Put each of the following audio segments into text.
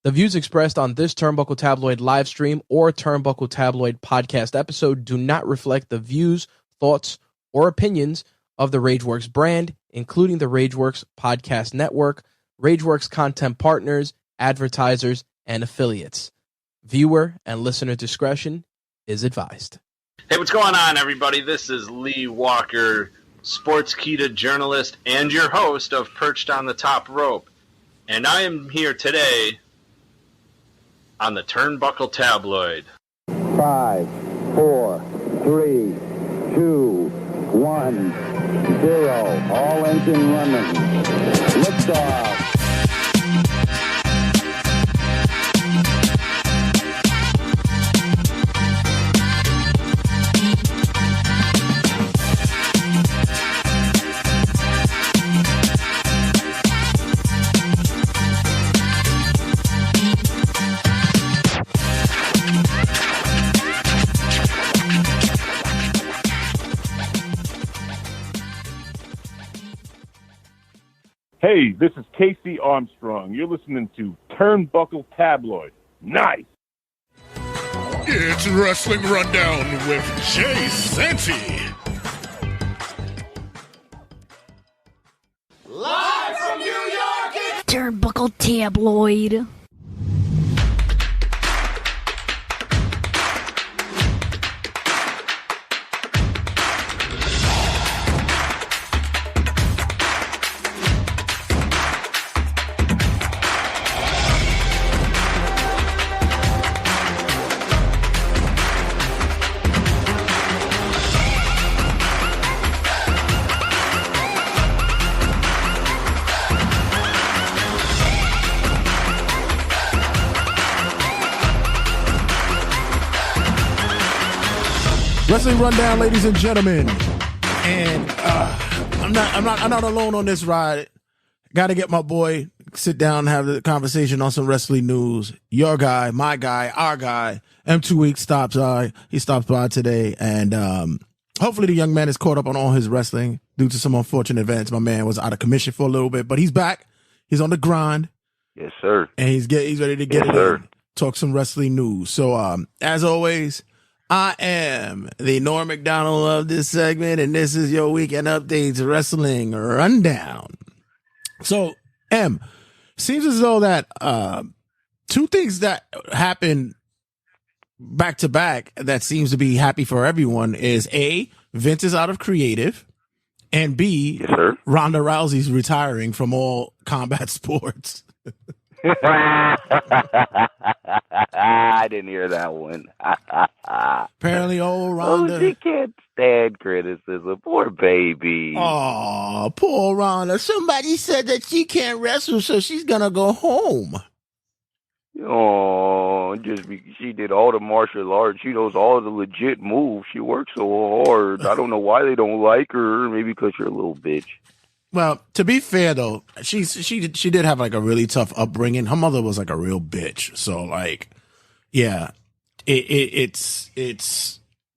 The views expressed on this Turnbuckle Tabloid live stream or Turnbuckle Tabloid podcast episode do not reflect the views, thoughts, or opinions of the Rageworks brand, including the Rageworks podcast network, Rageworks content partners, advertisers, and affiliates. Viewer and listener discretion is advised. Hey, what's going on, everybody? This is Lee Walker, Sportskeeda journalist and your host of Perched on the Top Rope. And I am here today on the Turnbuckle Tabloid. 5, 4, 3, 2, 1, 0. All engine running. Liftoff. Hey, this is Casey Armstrong. You're listening to Turnbuckle Tabloid. Nice! It's Wrestling Rundown with Jay Santy. Live from New York, it's Turnbuckle Tabloid. Wrestling Rundown, ladies and gentlemen, and I'm not alone on this ride. Got to get my boy, sit down and have the conversation on some wrestling news. Your guy, my guy, our guy, M2 Week stops by. He stops by today, and hopefully the young man is caught up on all his wrestling due to some unfortunate events. My man was out of commission for a little bit, but he's back. He's on the grind. Yes, sir. And he's ready to get in, talk some wrestling news. So as always, I am the Norm McDonald of this segment, and this is your Weekend Updates Wrestling Rundown. So, M, seems as though that two things that happened back to back that seems to be happy for everyone is A, Vince is out of creative, and B, yes, sir. Ronda Rousey's retiring from all combat sports. I didn't hear that one. Apparently, old Ronda. Oh, she can't stand criticism. Poor baby. Oh, poor Ronda. Somebody said that she can't wrestle, so she's gonna go home. Oh, she did all the martial arts. She knows all the legit moves. She works so hard. I don't know why they don't like her. Maybe because you're a little bitch. Well, to be fair though, she did have like a really tough upbringing. Her mother was like a real bitch. So like, yeah, it's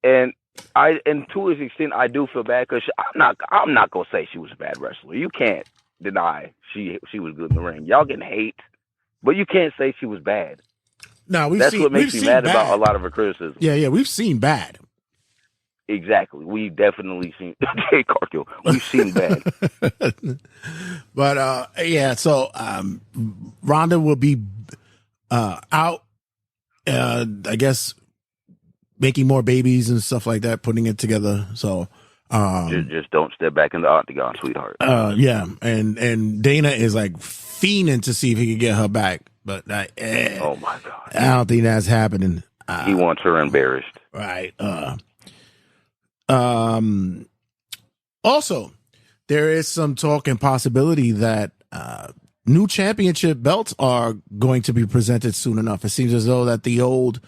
and to an extent I do feel bad because I'm not gonna say she was a bad wrestler. You can't deny she was good in the ring. Y'all can hate, but you can't say she was bad. No, that's what makes me mad about a lot of her criticism. Yeah, we've seen bad. Exactly. We've definitely seen Jay Cargill. We've seen bad. But yeah, so Ronda will be out I guess making more babies and stuff like that, putting it together. So just don't step back in the octagon, sweetheart. Yeah, and Dana is like fiending to see if he can get her back. But oh my God. I don't think that's happening. He wants her embarrassed. Right. Also, there is some talk and possibility that new championship belts are going to be presented soon enough. It seems as though that the old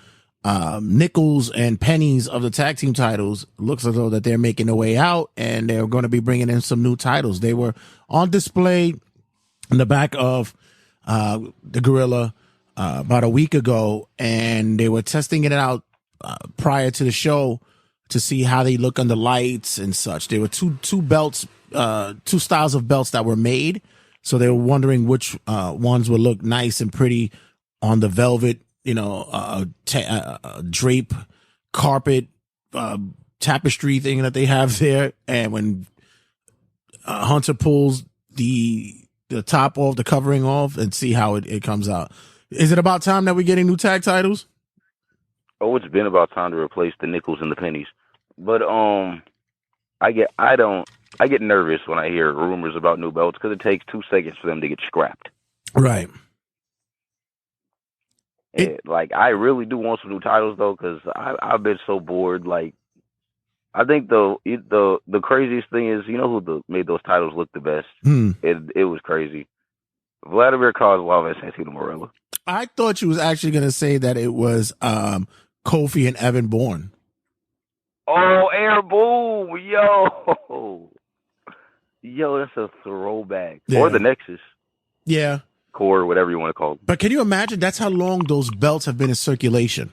nickels and pennies of the tag team titles looks as though that they're making their way out, and they're going to be bringing in some new titles. They were on display in the back of the Gorilla about a week ago, and they were testing it out prior to the show to see how they look under lights and such. There were two belts, two styles of belts that were made. So they were wondering which ones would look nice and pretty on the velvet, drape carpet tapestry thing that they have there, and when Hunter pulls the top off, the covering off, and see how it comes out. Is it about time that we're getting new tag titles? Oh, it's been about time to replace the nickels and the pennies. But I get nervous when I hear rumors about new belts because it takes 2 seconds for them to get scrapped. Right. I really do want some new titles though, because I've been so bored. Like, I think the craziest thing is, who made those titles look the best? It was crazy. Vladimir Kozlov and Santino Marella. I thought you was actually going to say that it was Kofi and Evan Bourne. Oh, Air Boom, yo, that's a throwback. Yeah. Or the Nexus. Yeah. Core, whatever you want to call it. But can you imagine? That's how long those belts have been in circulation.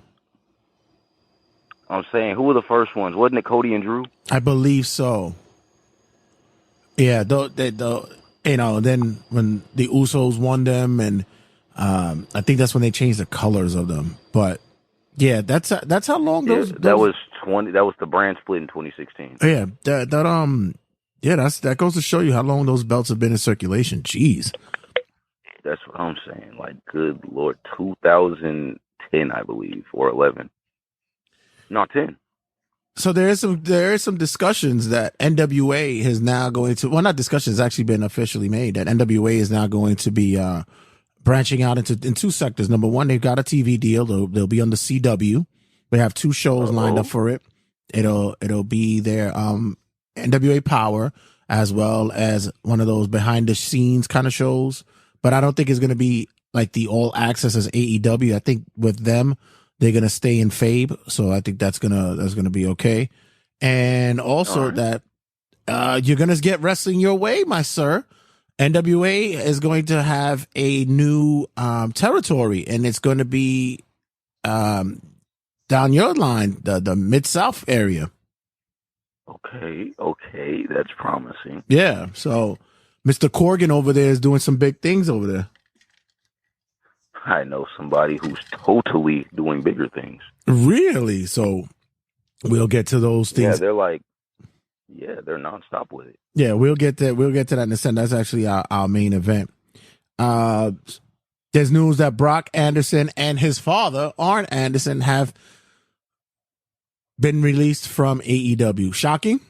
I'm saying, who were the first ones? Wasn't it Cody and Drew? I believe so. Yeah, then when the Usos won them, and I think that's when they changed the colors of them. But yeah, that's how long those. That was the brand split in 2016. Yeah, that goes to show you how long those belts have been in circulation. Jeez. That's what I'm saying. Like, good Lord, 2010, I believe, or 11. Not 10. So there is some discussions that NWA is now going to, well, not discussions, actually been officially made, that NWA is now going to be branching out in two sectors. Number one, they've got a TV deal. They'll be on the CW. They have 2 shows lined up for it. It'll be their NWA Power, as well as one of those behind the scenes kind of shows. But I don't think it's going to be like the all access as AEW. I think with them, they're going to stay in Fabe. So I think that's going to be okay. And also that you're going to get wrestling your way, my sir. NWA is going to have a new territory, and it's going to be down your line, the Mid-South area. Okay, that's promising. Yeah, so Mr. Corgan over there is doing some big things over there. I know somebody who's totally doing bigger things. Really? So we'll get to those things. Yeah, they're nonstop with it. Yeah, we'll get to that in a second. That's actually our main event. There's news that Brock Anderson and his father, Arn Anderson, have been released from AEW. Shocking?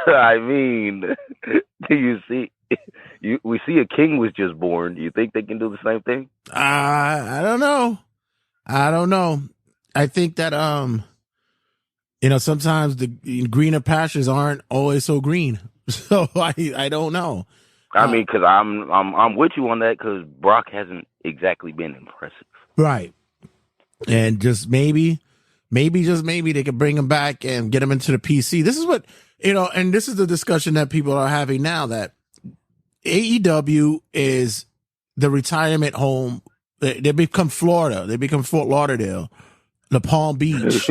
I mean, do you see? We see a king was just born. Do you think they can do the same thing? I don't know. I think that sometimes the greener pastures aren't always so green. So I don't know. I mean, because I'm with you on that, because Brock hasn't exactly been impressive. Right. And just maybe they could bring him back and get him into the PC. This is what, and this is the discussion that people are having now, that AEW is the retirement home. They become Florida. They become Fort Lauderdale, the Palm Beach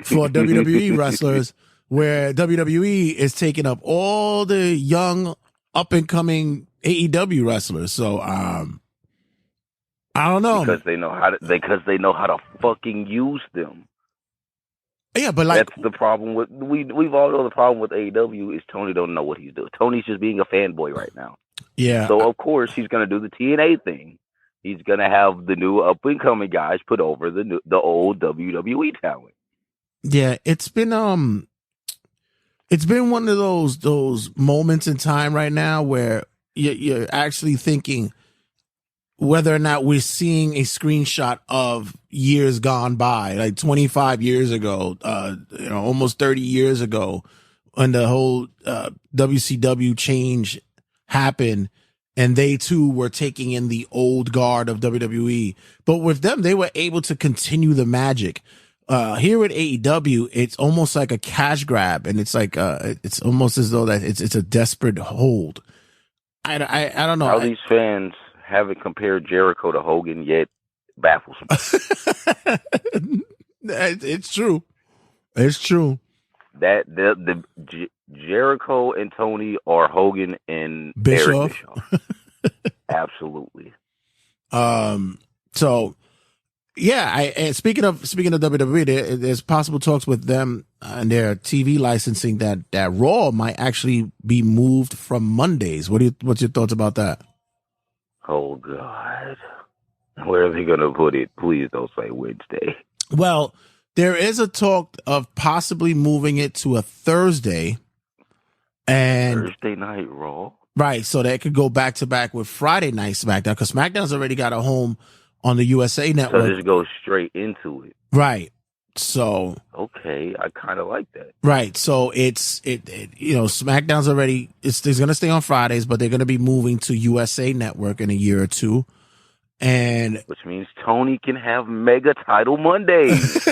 for WWE wrestlers, where WWE is taking up all the young up and coming AEW wrestlers. So I don't know, because they know how to fucking use them. Yeah, but that's the problem with we've all know the problem with AEW is Tony don't know what he's doing. Tony's just being a fanboy right now. Yeah. So of course he's gonna do the TNA thing. He's gonna have the new up and coming guys put over the old WWE talent. Yeah, it's been one of those moments in time right now where you're actually thinking whether or not we're seeing a screenshot of years gone by, like 25 years ago, almost 30 years ago, when the whole WCW change happened, and they too were taking in the old guard of WWE. But with them, they were able to continue the magic. Here at AEW, it's almost like a cash grab, and it's like it's almost as though that it's a desperate hold. I don't know how these fans haven't compared Jericho to Hogan yet baffles me. It's true. It's true. That the Jericho and Tony are Hogan and Bischoff. Eric Bischoff. Absolutely. So yeah, and speaking of WWE, there's possible talks with them and their TV licensing that Raw might actually be moved from Mondays. What's your thoughts about that? Oh God, where are they gonna put it? Please don't say Wednesday. Well, there is a talk of possibly moving it to a Thursday, and Thursday Night Raw. Right, so that could go back to back with Friday Night SmackDown, because SmackDown's already got a home on the USA Network. So just go straight into it. Right. So okay, I kind of like that. Right. So it's SmackDown's already it's going to stay on Fridays, but they're going to be moving to USA Network in a year or two. And which means Tony can have mega title Mondays.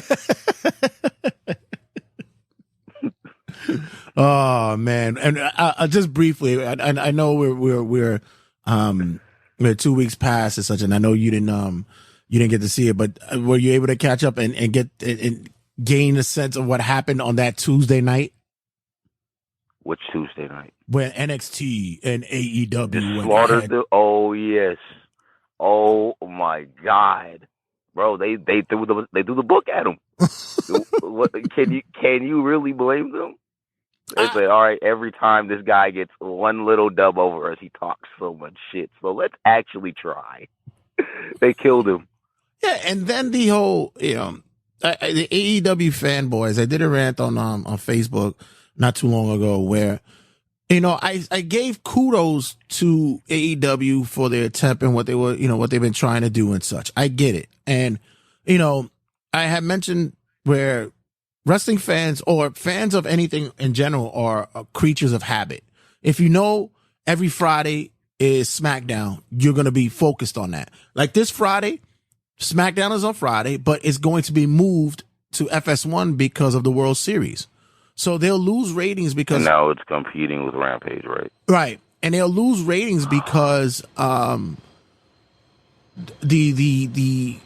Oh man. And just briefly, I know we're 2 weeks past and such, and I know you didn't get to see it, but were you able to catch up and get and gain a sense of what happened on that Tuesday night? Which Tuesday night? When NXT and AEW slaughtered the. Oh yes. Oh my God, bro! They threw the book at him. Can you really blame them? They say, all right, every time this guy gets one little dub over us, he talks so much shit. So let's actually try. They killed him. Yeah, and then the whole, the AEW fanboys. I did a rant on Facebook not too long ago where, I gave kudos to AEW for their attempt and what they were, what they've been trying to do and such. I get it, and I had mentioned where wrestling fans or fans of anything in general are creatures of habit. If every Friday is SmackDown, you're going to be focused on that. Like this Friday, SmackDown is on Friday, but it's going to be moved to FS1 because of the World Series. So they'll lose ratings because and now it's competing with Rampage, right? Right. And they'll lose ratings because the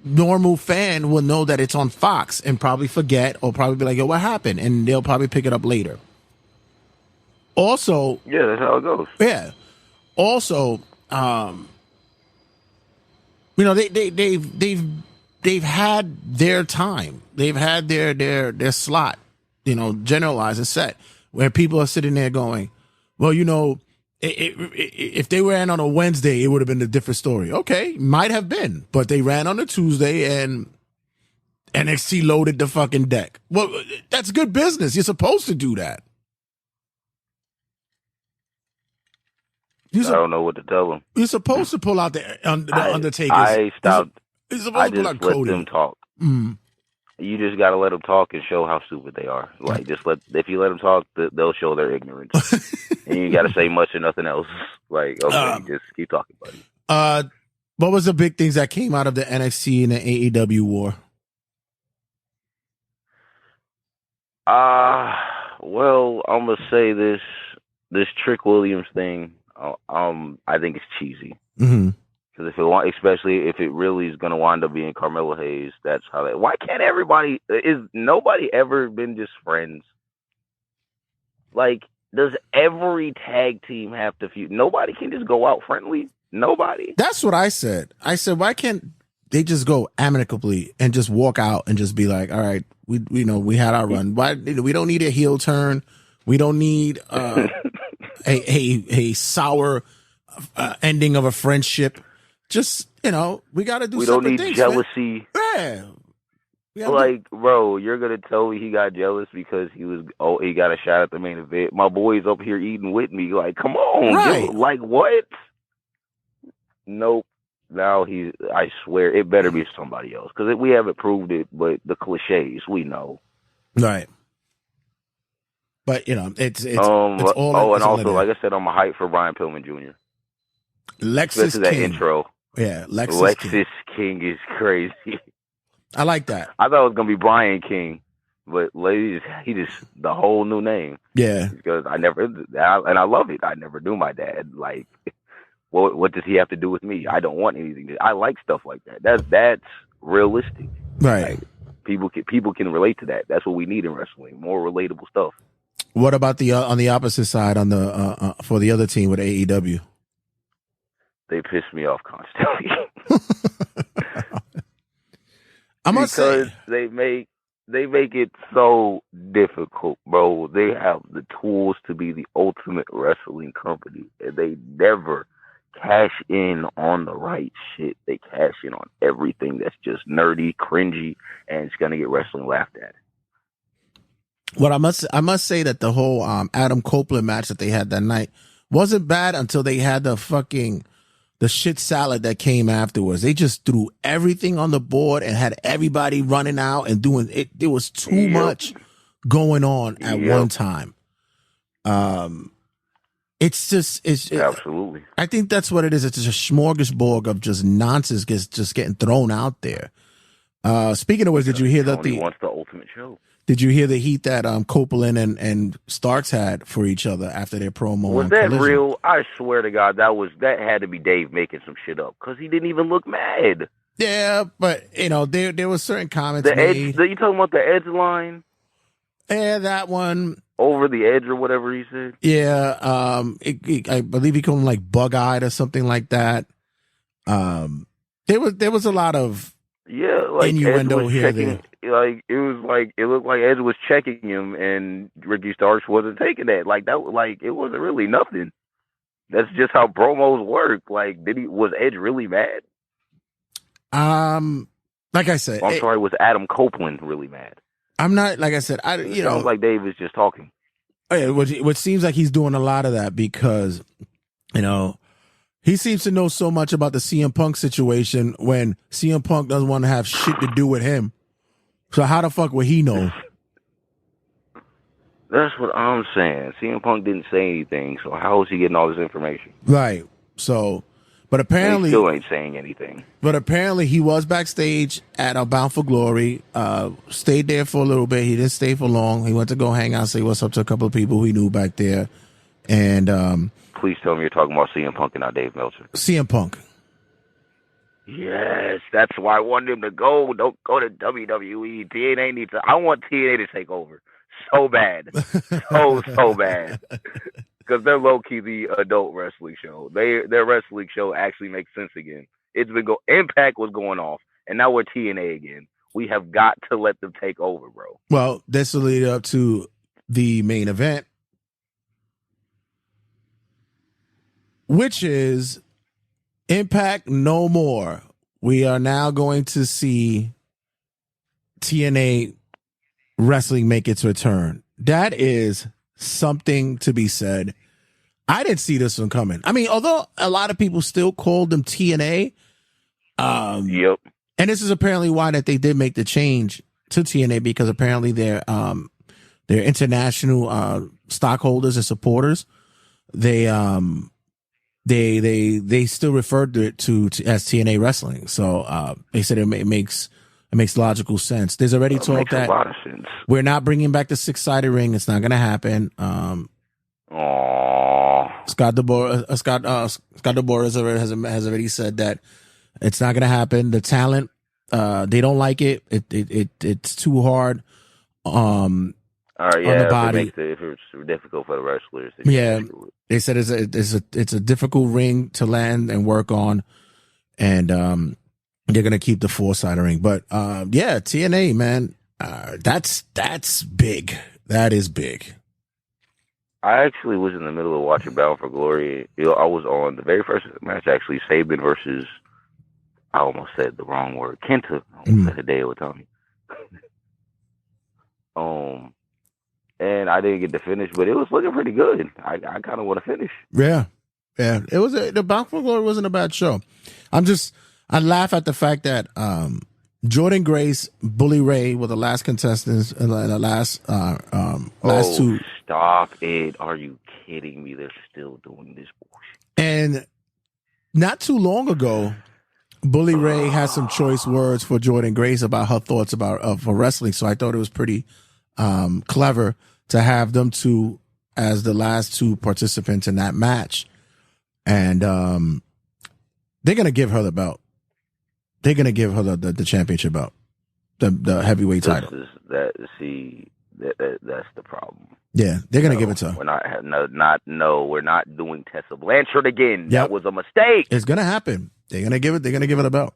normal fan will know that it's on Fox and probably forget or probably be like, yo, what happened? And they'll probably pick it up later. Also, yeah, that's how it goes. Yeah. Also, they've had their time. They've had their slot, generalized and set, where people are sitting there going, well, if they ran on a Wednesday, it would have been a different story. Okay, might have been, but they ran on a Tuesday and NXT loaded the fucking deck. Well, that's good business. You're supposed to do that. I don't know what to tell them. You're supposed to pull out the Undertaker. I stopped. You're supposed to pull out Cody. Let them talk. Mm. You just got to let them talk and show how stupid they are. Like, if you let them talk, they'll show their ignorance. And you got to say much or nothing else. Like, okay, just keep talking, buddy. What was the big things that came out of the NXT and the AEW war? Well, I'm gonna say this Trick Williams thing. I think it's cheesy. Mm-hmm. Because especially if it really is going to wind up being Carmelo Hayes, that's how that. Why can't everybody? Is nobody ever been just friends? Like, does every tag team have to feud? Nobody can just go out friendly. Nobody. That's what I said. I said, why can't they just go amicably and just walk out and just be like, all right, we had our run. Why we don't need a heel turn? We don't need a sour ending of a friendship. Just, we got to do. We don't separate need things, jealousy. Man. Yeah. Like, bro, you're gonna tell me he got jealous because he got a shot at the main event. My boy's up here eating with me. Like, come on, right? Like, what? Nope. Now I swear, it better be somebody else because we haven't proved it. But the cliches, we know. Right. But it's all. Oh, and also, like I said, I'm a hype for Brian Pillman Jr. Lexus King. That intro. Yeah, Lexus King is crazy. I like that. I thought it was gonna be Brian King, but he just the whole new name. Yeah, because I love it. I never knew my dad. Like, what does he have to do with me? I don't want anything. I like stuff like that. That's realistic. Right. Like, people can relate to that. That's what we need in wrestling. More relatable stuff. What about the on the opposite side on the for the other team with AEW? They piss me off constantly. I must say, because they make it so difficult, bro. They have the tools to be the ultimate wrestling company, and they never cash in on the right shit. They cash in on everything that's just nerdy, cringy, and it's gonna get wrestling laughed at. Well, I must say that the whole Adam Copeland match that they had that night wasn't bad until they had the shit salad that came afterwards. They just threw everything on the board and had everybody running out and doing it. There was too much going on at one time. It's absolutely. I think that's what it is. It's just a smorgasbord of just nonsense just getting thrown out there. Speaking of which, did you hear that Tony wants the ultimate show? Did you hear the heat that Copeland and Starks had for each other after their promo? Was that real? I swear to God, that had to be Dave making some shit up because he didn't even look mad. Yeah, but there was certain comments the made. Edge, you talking about the Edge line? Yeah, that one. Over the edge or whatever he said. Yeah, I believe he called him like bug-eyed or something like that. There was a lot of innuendo here. There. Like it looked like Edge was checking him, and Ricky Starks wasn't taking that. Like that, like it wasn't really nothing. That's just how promos work. Like, was Edge really mad? Like I said, I'm sorry, was Adam Copeland really mad? I'm not, like I said, sounds like Dave is just talking. Which seems like he's doing a lot of that because, he seems to know so much about the CM Punk situation when CM Punk doesn't want to have shit to do with him. So how the fuck would he know? That's what I'm saying. CM Punk didn't say anything, so how is he getting all this information? Right. So, but apparently he still ain't saying anything. But apparently he was backstage at Bound for Glory. Stayed there for a little bit. He didn't stay for long. He went to go hang out, say what's up to a couple of people he knew back there. And please tell me you're talking about CM Punk and not Dave Meltzer. CM Punk. Yes, that's why I wanted him to go. Don't go to WWE. TNA needs to. I want TNA to take over so bad, so bad, because they're low key the adult wrestling show. Their wrestling show actually makes sense again. It's been Impact was going off, and now we're TNA again. We have got to let them take over, bro. Well, this will lead up to the main event, which is Impact no more. We are now going to see TNA wrestling make its return. That is something to be said. I didn't see this one coming. I mean, although a lot of people still called them TNA. Yep. And this is apparently why that they did make the change to TNA, because apparently they're international stockholders and supporters. They still referred to it as TNA Wrestling. So they said it makes logical sense. There's already talk that we're not bringing back the 6-sided ring. It's not going to happen. Scott DeBoer has already said that it's not going to happen. The talent, they don't like it. It's too hard. On the body. If it's difficult for the wrestlers. They said it's a difficult ring to land and work on, and they're gonna keep the 4-sided ring. But TNA, man, that's big. That is big. I actually was in the middle of watching Bound for Glory. I was on the very first match, actually, Sabin versus, I almost said the wrong word, Kenta. I almost said Hideo Itami. And I didn't get to finish, but it was looking pretty good. I kind of want to finish. Yeah. It was the Bound for Glory wasn't a bad show. I laugh at the fact that Jordan Grace, Bully Ray were the last contestants in the last two. Stop it! Are you kidding me? They're still doing this bullshit. And not too long ago, Bully Ray had some choice words for Jordan Grace about her thoughts about for wrestling. So I thought it was pretty clever to have them two as the last two participants in that match. And they're going to give her the belt. They're going to give her the championship belt, the heavyweight title. That's the problem. Yeah, they're gonna give it to her. We're not doing Tessa Blanchard again. Yep. That was a mistake. It's gonna happen. They're gonna give it a belt.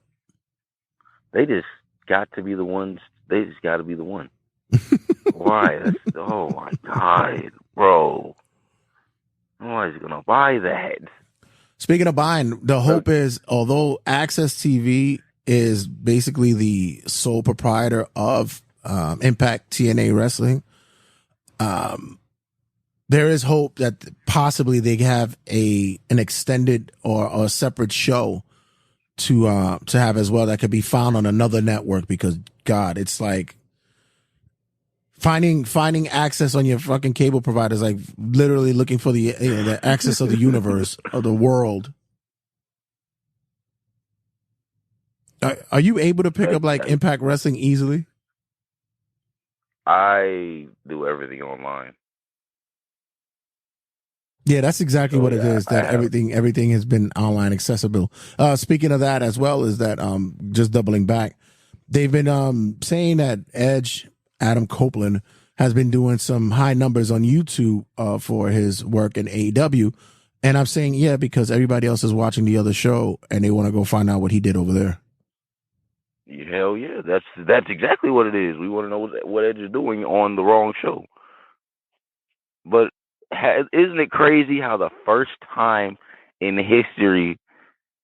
They just got to be the ones. They just got to be the one. Why? Oh my God, bro. Nobody's gonna buy that. Speaking of buying, the hope is, although Access TV is basically the sole proprietor of Impact TNA Wrestling, there is hope that possibly they have an extended or a separate show to have as well that could be found on another network, because God, it's like finding access on your fucking cable provider is like literally looking for the access of the universe, of the world. Are you able to pick up like Impact Wrestling easily? I do everything online. Yeah, that's exactly what it is. That everything has been online accessible. Speaking of that, as well as that, just doubling back, they've been saying that Edge, Adam Copeland, has been doing some high numbers on YouTube for his work in AEW, and I'm saying yeah because everybody else is watching the other show and they want to go find out what he did over there. Hell yeah, that's exactly what it is. We want to know what Edge is doing on the wrong show. But isn't it crazy how the first time in history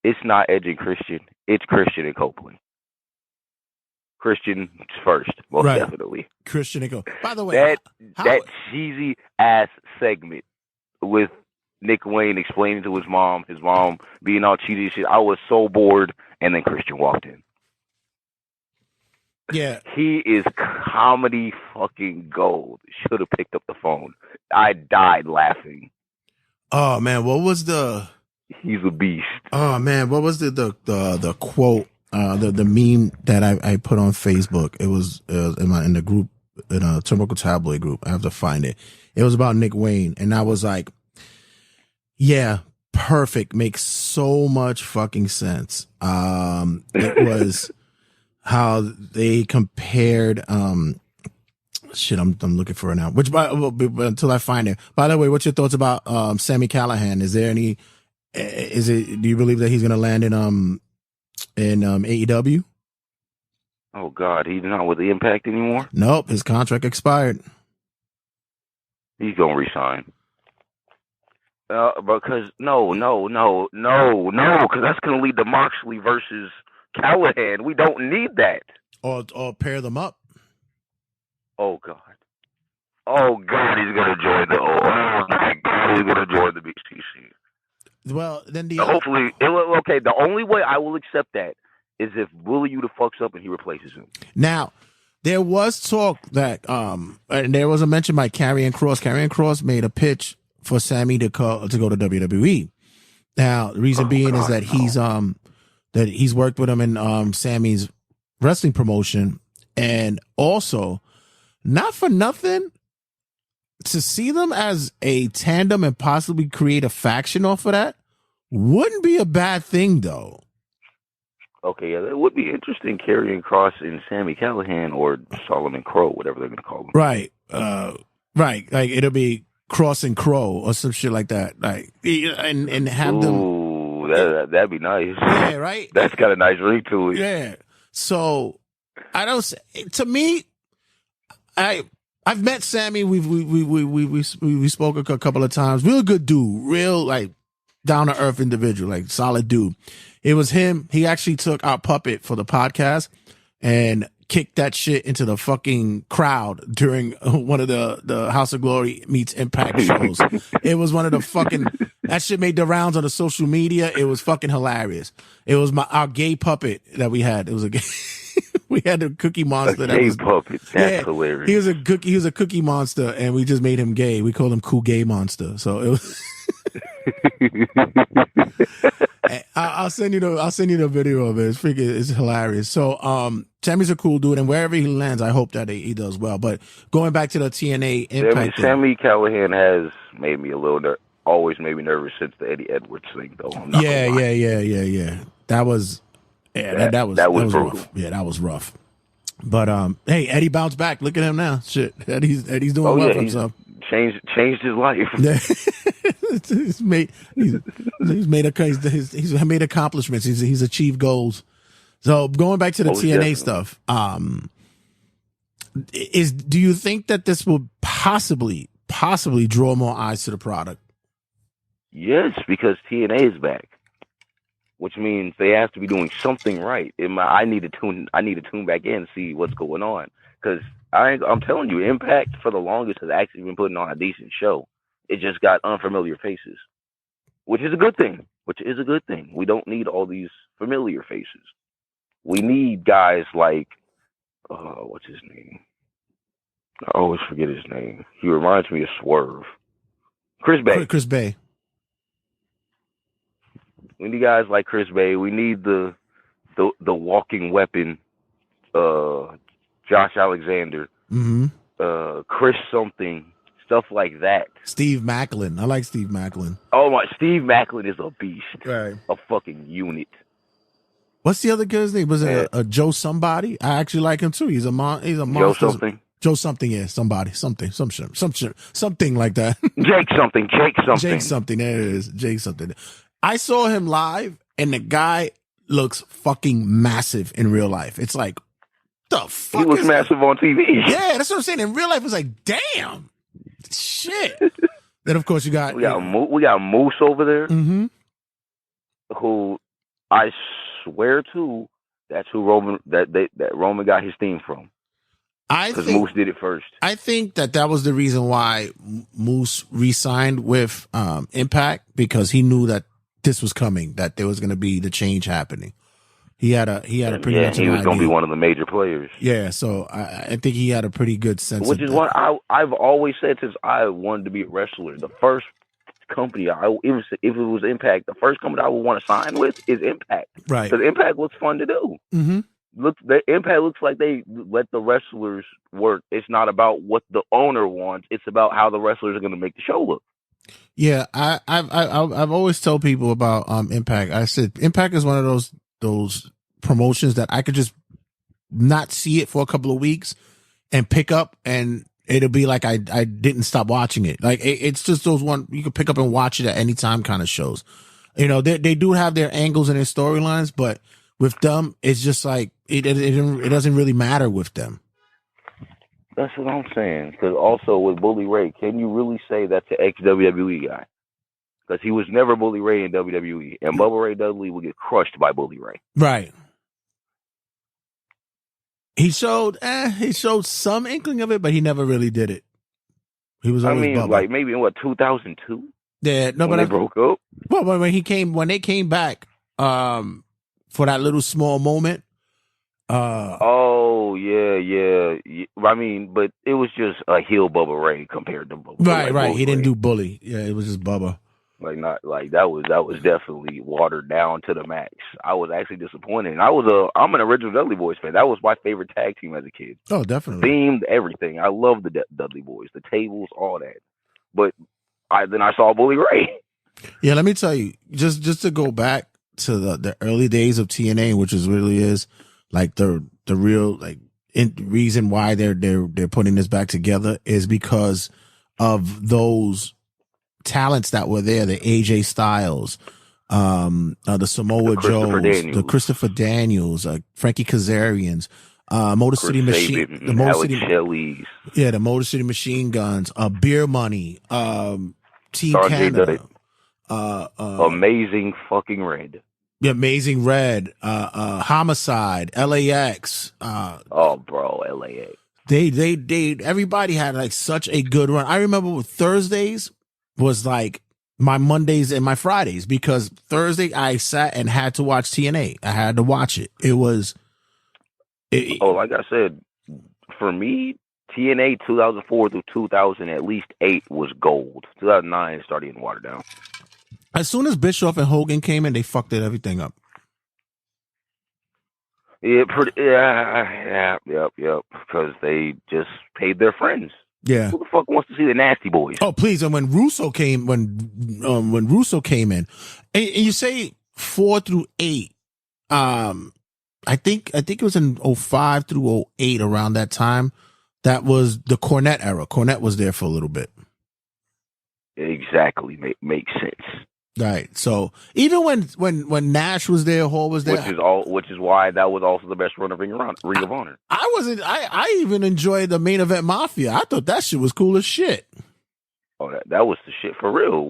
it's not Edge and Christian, it's Christian and Copeland. Christian first, most definitely. Christian and Copeland. By the way, that cheesy ass segment with Nick Wayne explaining to his mom being all cheesy and shit. I was so bored, and then Christian walked in. Yeah. He is comedy fucking gold. Should have picked up the phone. I died laughing. Oh man, what was He's a beast. Oh man, what was the quote? The meme that I put on Facebook. It was in the group, in a Turnbuckle Tabloid group. I have to find it. It was about Nick Wayne, and I was like, yeah, perfect. Makes so much fucking sense. It was how they compared shit, I'm looking for it now. Until I find it. By the way, what's your thoughts about Sami Callihan? Is there any do you believe that he's gonna land in AEW? Oh God, he's not with the Impact anymore? Nope, his contract expired. He's gonna resign. Because no, because that's gonna lead to Moxley versus Callahan. We don't need that. Or pair them up. Oh God, he's gonna join the BCC. Well, then hopefully, the only way I will accept that is if Willie Yuta fucks up and he replaces him. Now, there was talk that, and there was a mention by Karrion Kross. Karrion Kross made a pitch for Sammy to go to WWE. Now, the reason being is that he's worked with him in Sammy's wrestling promotion, and also, not for nothing, to see them as a tandem and possibly create a faction off of that wouldn't be a bad thing, though. Okay, yeah, that would be interesting. Karrion Kross and Sami Callihan, or Solomon Crow, whatever they're going to call him. Right, right. Like it'll be Cross and Crow or some shit like that. Like and have them. Ooh, that'd be nice. Yeah, right. That's got a nice ring to it. Yeah. So I don't. To me, I've met Sammy. We spoke a couple of times. Real good dude. Real like down to earth individual. Like solid dude. It was him. He actually took our puppet for the podcast and kicked that shit into the fucking crowd during one of the House of Glory meets Impact shows. It was one of the fucking, that shit made the rounds on the social media. It was fucking hilarious. It was our gay puppet that we had. It was a gay, we had a Cookie Monster. Puppet. That's hilarious. He was a Cookie Monster, and we just made him gay. We called him Cool Gay Monster. So it was. I'll send you the video of it. It's hilarious. So Sammy's a cool dude, and wherever he lands, I hope that he does well. But going back to the TNA Impact, Sami Callihan has made me a little always made me nervous since the Eddie Edwards thing, though. Yeah. That was that was rough. Yeah, that was rough. But hey, Eddie bounced back. Look at him now. Shit, Eddie's doing well for himself. Changed his life. he's made accomplishments. He's achieved goals. So going back to the TNA stuff, do you think that this will possibly draw more eyes to the product? Yes, because TNA is back, which means they have to be doing something right. I need to tune back in and see what's going on, because I'm telling you, Impact for the longest has actually been putting on a decent show. It just got unfamiliar faces, which is a good thing. We don't need all these familiar faces. We need guys like, what's his name? I always forget his name. He reminds me of Swerve. Chris Bay. Chris Bay. We need guys like Chris Bay. We need the walking weapon, Josh Alexander, Chris something, stuff like that. Steve Macklin. I like Steve Macklin. Oh my, Steve Macklin is a beast. Right. A fucking unit. What's the other guy's name? Was it a Joe somebody? I actually like him too. He's a monster. Joe something. Joe something, yeah, somebody, something like that. Jake something. There it is. Jake something. I saw him live, and the guy looks fucking massive in real life. It's like, the fuck? He looks massive on TV. Yeah, that's what I'm saying. In real life, it's like, damn, shit. Then of course we got Moose over there, who I swear to, that's who Roman Roman got his theme from. Because Moose did it first. I think that was the reason why Moose re-signed with Impact, because he knew that this was coming, that there was going to be the change happening. He had a pretty much he was going to be one of the major players. Yeah, so I think he had a pretty good sense. Which is what I've always said since I wanted to be a wrestler. The first company if it was Impact, the first company I would want to sign with is Impact. Right. Because Impact looks fun to do. Mm-hmm. The Impact looks like they let the wrestlers work. It's not about what the owner wants. It's about how the wrestlers are going to make the show look. Yeah, I've always told people about Impact. I said Impact is one of those promotions that I could just not see it for a couple of weeks and pick up, and it'll be like I didn't stop watching it. Like it's just those one you can pick up and watch it at any time kind of shows. You know, they do have their angles and their storylines, but with them, it's just like it doesn't really matter with them. That's what I'm saying. Because also with Bully Ray, can you really say that's an ex-WWE guy? Because he was never Bully Ray in WWE, and Bubba Ray Dudley will get crushed by Bully Ray. Right. He showed some inkling of it, but he never really did it. He was always Bubba. Like maybe in 2002? Yeah, no, when they broke up. Well, when they came back, for that little small moment. Yeah. I mean, but it was just a heel Bubba Ray compared to Bubba. Right. He didn't do Bully. Yeah, it was just Bubba. That was definitely watered down to the max. I was actually disappointed. And I'm an original Dudley Boys fan. That was my favorite tag team as a kid. Oh, definitely. Themed everything. I love the Dudley Boys, the tables, all that. But then I saw Bully Ray. Yeah, let me tell you, just to go back to the early days of TNA, which really is like the real reason why they're putting this back together is because of those talents that were there, the AJ Styles, the Samoa Joes, the Christopher Daniels, Frankie Kazarians, Motor City Machine, the Motor City Machine Guns, Beer Money, Team Canada, Amazing fucking Red. Yeah, Amazing Red, Homicide, LAX. LAX. They everybody had like such a good run. I remember with Thursdays was like my Mondays and my Fridays, because Thursday I sat and had to watch TNA. I had to watch it. Like I said, for me, TNA 2004 through 2008 was gold. 2009 started getting watered down. As soon as Bischoff and Hogan came in, they fucked everything up. Yep. Because they just paid their friends. Yeah. Who the fuck wants to see the Nasty Boys? Oh, please! And when Russo came in, and you say 4 through 8, I think it was in 05 through 08, around that time. That was the Cornette era. Cornette was there for a little bit. Exactly. Makes sense. Right. So even when Nash was there, Hall was there, which is why that was also the best run of Ring of Honor. I even enjoyed the Main Event Mafia. I thought that shit was cool as shit. Oh, that was the shit for real.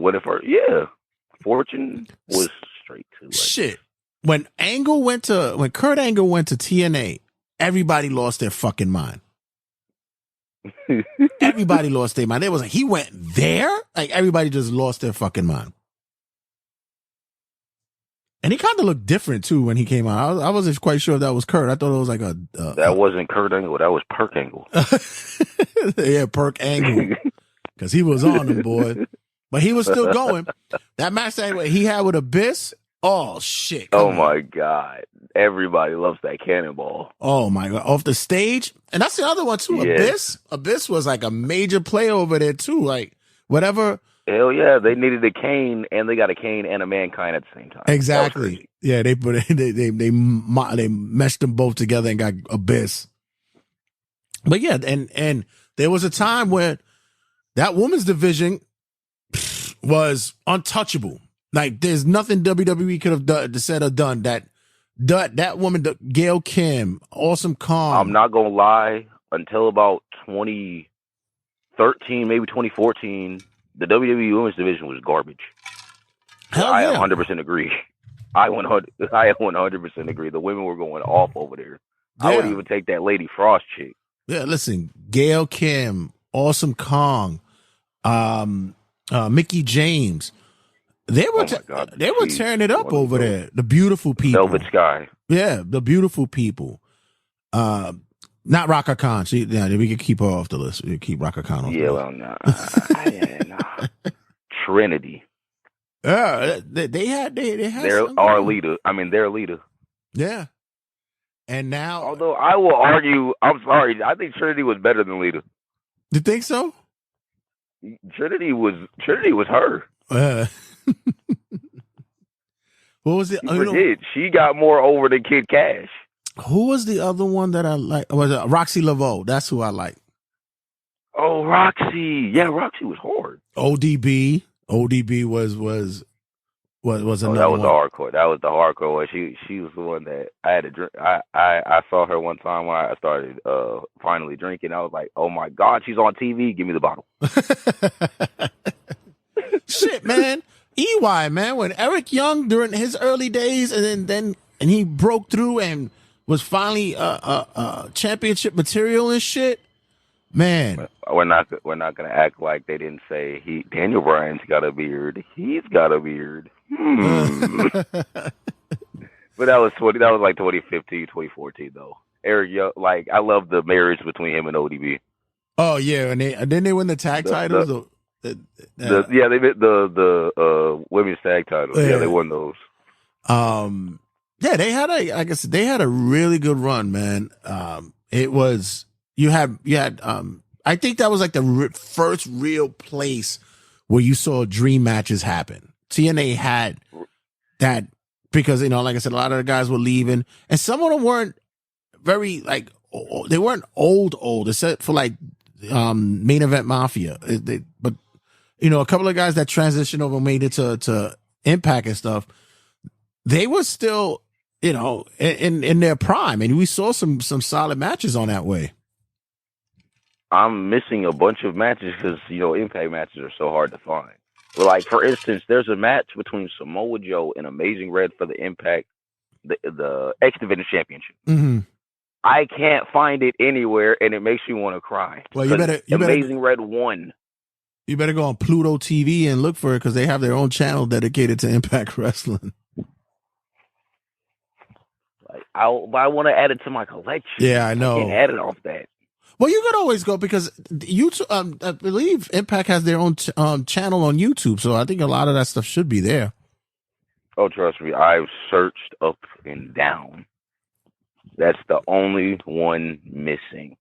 Fortune was straight to like, shit. When Kurt Angle went to TNA, everybody lost their fucking mind. Everybody lost their mind. They was like, he went there? Like, everybody just lost their fucking mind. And he kind of looked different too when he came out. I wasn't quite sure if that was Kurt. I thought it was like that wasn't Kurt Angle. That was Perk Angle. Yeah, Perk Angle, because he was on him, boy. But he was still going. That match that he had with Abyss. Oh shit! Oh my god! Everybody loves that cannonball. Oh my god! Off the stage, and that's the other one too. Yes. Abyss was like a major play over there too. Like whatever. Hell yeah, they needed a Kane, and they got a Kane and a Mankind at the same time. Exactly. Yeah, they meshed them both together and got Abyss. But yeah, and there was a time where that women's division was untouchable. Like there's nothing WWE could have said or done that woman, Gail Kim, Awesome Kong. I'm not gonna lie. Until about 2013, maybe 2014. The WWE Women's Division was garbage. Hell I yeah. 100% agree. I 100% agree. The women were going off over there. Yeah. I would even take that Lady Frost chick. Yeah, listen, Gail Kim, Awesome Kong, Mickey James. They were tearing it up over there. The beautiful people. Velvet Sky. Yeah, the beautiful people. Not Raka Khan. We could keep her off the list. We could keep Raka Khan off the list. Well, nah. Trinity. Yeah, they had their leader. I mean, their leader. Yeah. And now, although I will argue, I'm sorry, I think Trinity was better than Lita. You think so? Trinity was her. What was it? She got more over than Kid Cash. Who was the other one that I like? Was it Roxy Laveau? That's who I like. Oh, Roxy. Yeah, Roxy was hard. ODB was another one. That was the hardcore. That was the hardcore one. She was the one that I had to drink. I saw her one time when I started finally drinking. I was like, oh my God, she's on TV. Give me the bottle. Shit, man. EY, man. When Eric Young during his early days, and then he broke through and was finally championship material and shit. Man, we're not gonna act like they didn't say Daniel Bryan's got a beard. He's got a beard. But that was like 2015, 2014 though. Eric Young, like I love the marriage between him and ODB. Oh yeah, and then they win the tag titles. They did the women's tag titles. Yeah, they won those. Yeah, they had a really good run, man. It was. You had I think that was like the first real place where you saw dream matches happen. TNA had that because, like I said, a lot of the guys were leaving and some of them weren't very they weren't old, except for Main Event Mafia. But a couple of guys that transitioned over, made it to Impact and stuff. They were still, in their prime, and we saw some solid matches on that way. I'm missing a bunch of matches because, Impact matches are so hard to find. But for instance, there's a match between Samoa Joe and Amazing Red for the Impact, the X Division Championship. Mm-hmm. I can't find it anywhere, and it makes me want to cry. Well, you better Amazing Red won. You better go on Pluto TV and look for it because they have their own channel dedicated to Impact Wrestling. I want to add it to my collection. Yeah, I know. I can't add it off that. Well, you could always go because YouTube. I believe Impact has their own channel on YouTube, so I think a lot of that stuff should be there. Oh, trust me, I've searched up and down. That's the only one missing.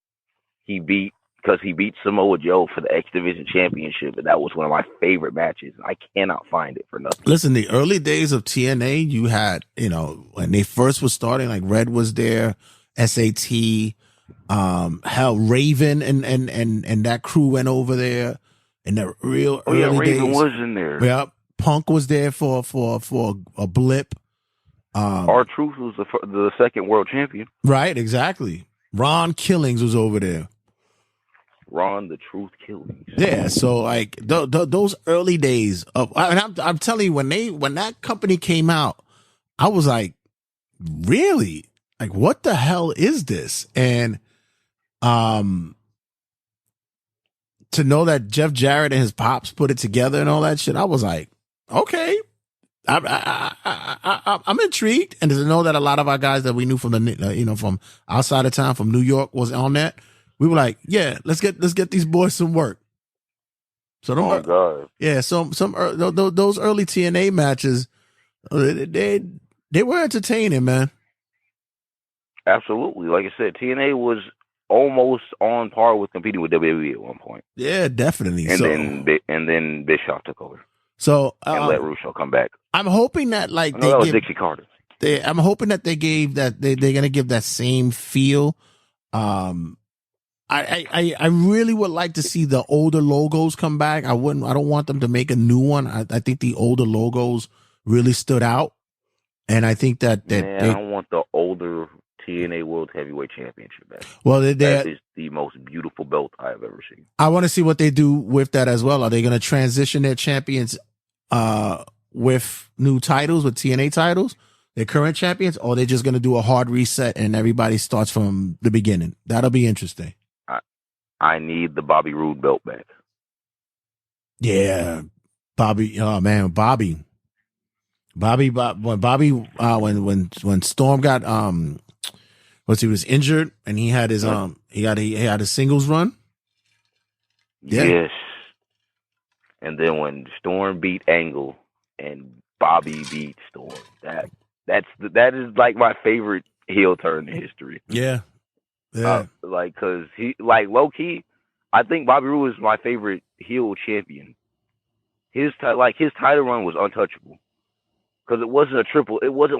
He beat because he beat Samoa Joe for the X Division Championship, and that was one of my favorite matches. I cannot find it for nothing. Listen, the early days of TNA, you had, when they first was starting, like Red was there, SAT, hell, Raven and that crew went over there in the real early days. Raven was in there. Yep. Punk was there for a blip. R-Truth was the second world champion. Right, exactly. Ron Killings was over there. Ron the Truth Killings. Yeah, so like those early days of, and I'm telling you, when that company came out, I was like, really? Like, what the hell is this? And to know that Jeff Jarrett and his pops put it together and all that shit, I was like, okay. I'm intrigued, and to know that a lot of our guys that we knew from from outside of town, from New York, was on that. We were like, yeah, let's get these boys some work. So God, yeah, those early TNA matches, they were entertaining, man. Absolutely, like I said, TNA was almost on par with competing with WWE at one point. Yeah, definitely. And then Bischoff took over. So and let Russo come back. I'm hoping that that was Dixie Carter. I'm hoping that they're gonna give that same feel. I really would like to see the older logos come back. I don't want them to make a new one. I think the older logos really stood out, and I think that I don't want the older TNA World Heavyweight Championship back. Well, that is the most beautiful belt I have ever seen. I want to see what they do with that as well. Are they going to transition their champions with new titles, with TNA titles, their current champions, or are they just going to do a hard reset and everybody starts from the beginning? That'll be interesting. I need the Bobby Roode belt back. Yeah, Bobby. Oh man, Bobby. When Storm got he was injured and he had his he had a singles run. Yeah. Yes. And then when Storm beat Angle and Bobby beat Storm, that is like my favorite heel turn in history. Yeah. Yeah. Cause he low key, I think Bobby Roode is my favorite heel champion. His title run was untouchable. Cause it wasn't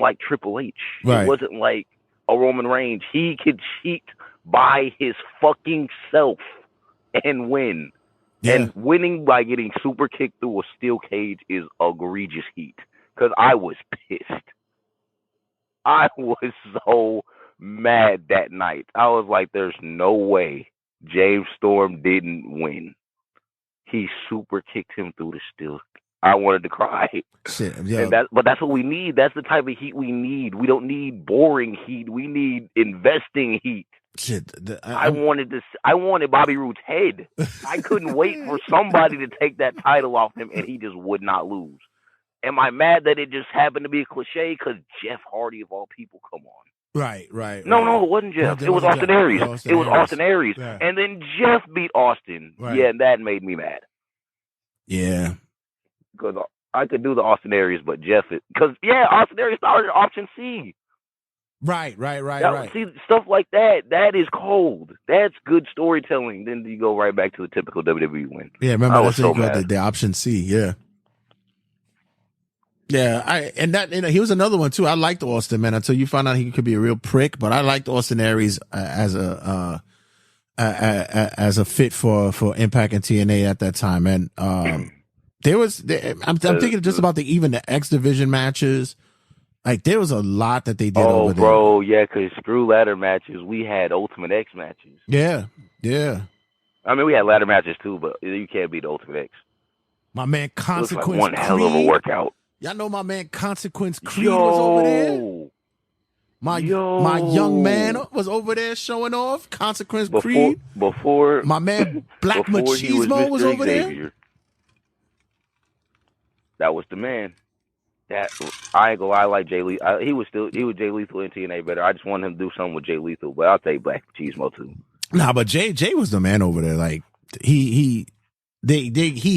like Triple H. Right. It wasn't like a Roman Reigns. He could cheat by his fucking self and win. Yeah. And winning by getting super kicked through a steel cage is egregious heat. Because I was pissed. I was so mad that night. I was like, there's no way James Storm didn't win. He super kicked him through the steel. I wanted to cry. Shit, yeah. But that's what we need. That's the type of heat we need. We don't need boring heat. We need investing heat. Shit, I wanted Bobby Roode's head. I couldn't wait for somebody to take that title off him, and he just would not lose. Am I mad that it just happened to be a cliche? Because Jeff Hardy, of all people, come on. Right. No, it wasn't Jeff. It was Austin Aries. It was Austin Aries. Yeah. And then Jeff beat Austin. Right. Yeah, and that made me mad. Yeah. Because I could do the Austin Aries, but Jeff is... Because, Austin Aries started option C. Right. See, stuff like that is cold. That's good storytelling. Then you go right back to the typical WWE win. Yeah, remember that's so the option C, yeah. Yeah, he was another one too. I liked Austin, man, until you found out he could be a real prick, but I liked Austin Aries as a fit for Impact and TNA at that time. And I'm thinking just about the X Division matches. Like, there was a lot that they did over there. Oh, bro, yeah, because screw ladder matches, we had Ultimate X matches. Yeah. I mean, we had ladder matches too, but you can't beat Ultimate X. My man Consequence Creed. One hell of a workout. Y'all know my man Consequence Creed was over there? My young man was over there showing off. Consequence Creed. Before my man Black Machismo was over there. That was the man. That I ain't gonna lie, I like Jay Lethal. He was Jay Lethal in TNA better. I just wanted him to do something with Jay Lethal, but I'll take Black Machismo too. Nah, but Jay was the man over there. Like he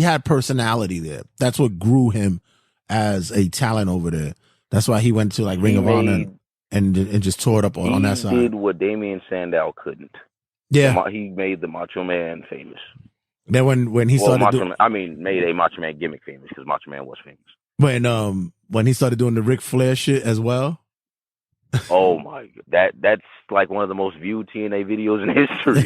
had personality there. That's what grew him as a talent over there. That's why he went to like Ring of Honor and just tore it up on that side. He did what Damian Sandow couldn't. Yeah. He made the Macho Man famous. Then when he started made a Macho Man gimmick famous because Macho Man was famous. When he started doing the Ric Flair shit as well. Oh my god, that's like one of the most viewed TNA videos in history.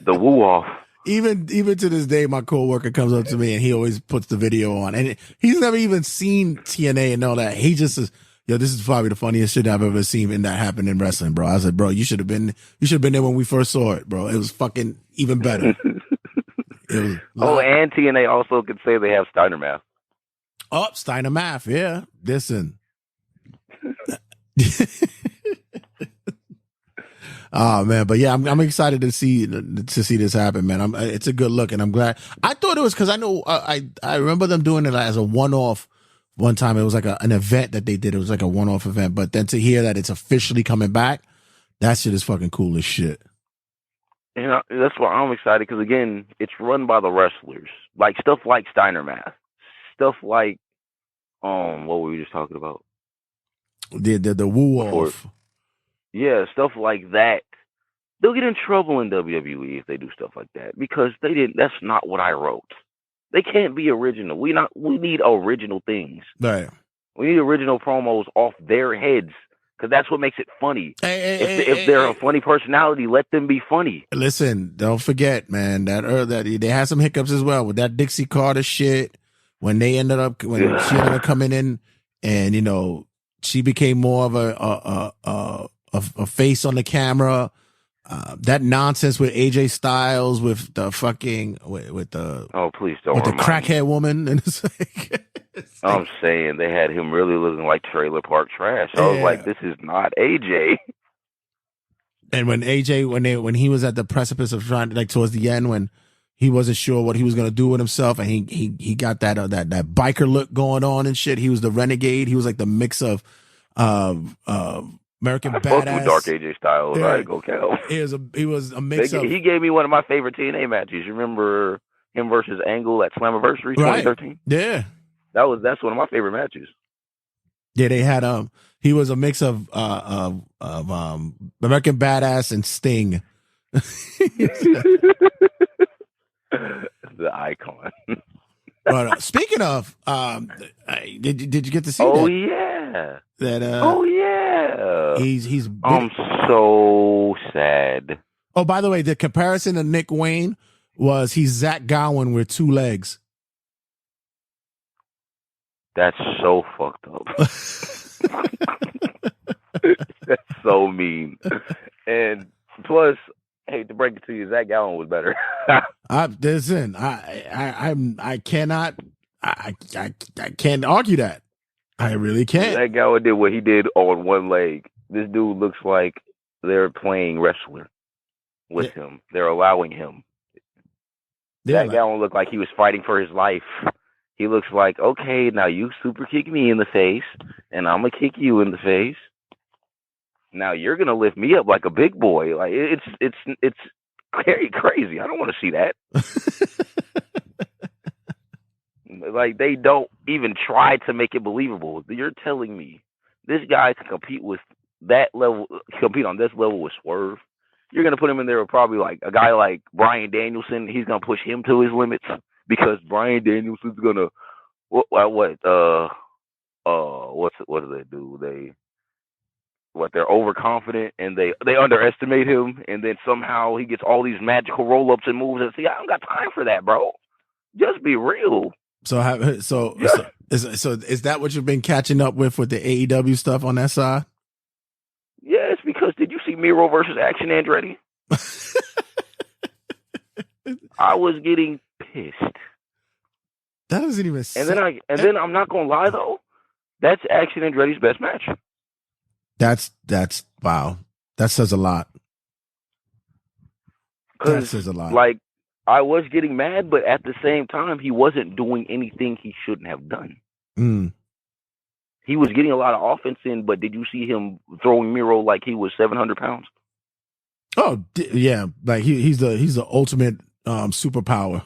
The woo off. Even to this day, my coworker comes up to me and he always puts the video on, and he's never even seen TNA and all that. He just says, "Yo, this is probably the funniest shit I've ever seen in that happened in wrestling, bro." I said, "Bro, you should have been there when we first saw it, bro. It was fucking even better." And TNA also could say they have Steiner Math. Oh, Steiner Math, yeah. Listen. Oh man, but yeah, I'm excited to see this happen, man. It's a good look, and I'm glad. I thought it was because I know I remember them doing it as a one-off. One time it was like an event that they did. It was like a one-off event, but then to hear that it's officially coming back, that shit is fucking cool as shit. And that's why I'm excited because again, it's run by the wrestlers, like stuff like Steiner Math, stuff like what were we just talking about? The woo off. Yeah, stuff like that. They'll get in trouble in WWE if they do stuff like that because they didn't. That's not what I wrote. They can't be original. We need original things. Right. We need original promos off their heads because that's what makes it funny. If they're a funny personality, let them be funny. Listen, don't forget, man, that they had some hiccups as well with that Dixie Carter shit when she ended up coming in and she became more of a face on the camera. That nonsense with AJ Styles with the fucking with the please don't with the crackhead woman, and it's like I'm saying they had him really looking like trailer park trash. I was like, this is not AJ. And when AJ when he was at the precipice of trying, like towards the end when he wasn't sure what he was gonna do with himself, and he got that biker look going on and shit. He was the renegade. He was like the mix of American Badass. Dark AJ Styles. Yeah. All right, go Cal. He was a mix of. He gave me one of my favorite TNA matches. You remember him versus Angle at Slammiversary 2013? Right. Yeah. That's one of my favorite matches. Yeah, they had he was a mix of American Badass and Sting. The icon. But speaking of, did you get to see? Yeah. He's. I'm so sad. Oh, by the way, the comparison to Nick Wayne was he's Zach Gowen with two legs. That's so fucked up. That's so mean. And plus, I hate to break it to you, Zach Gowen was better. Listen, I can't argue that. I really can't. Zach Gowen did what he did on one leg. This dude looks like they're playing wrestler with him. They're allowing him. Zach Gowen looked like he was fighting for his life. He looks like, okay, now you super kick me in the face, and I'm gonna kick you in the face. Now you're gonna lift me up like a big boy. Like it's very crazy. I don't want to see that. Like they don't even try to make it believable. You're telling me this guy can compete with that level, compete on this level with Swerve? You're gonna put him in there with probably like a guy like Bryan Danielson. He's gonna push him to his limits because Bryan Danielson's gonna what do they do? They're overconfident and they underestimate him, and then somehow he gets all these magical roll-ups and moves. And see, I don't got time for that, bro. Just be real. So is that what you've been catching up with the AEW stuff on that side? Yeah, it's because did you see Miro versus Action Andretti? I was getting pissed. That doesn't even. And then I'm not gonna lie though, that's Action Andretti's best match. That's wow. That says a lot. That says a lot. Like I was getting mad, but at the same time, he wasn't doing anything he shouldn't have done. Mm. He was getting a lot of offense in, but did you see him throwing Miro like he was 700 pounds? Oh yeah, like he's the ultimate superpower.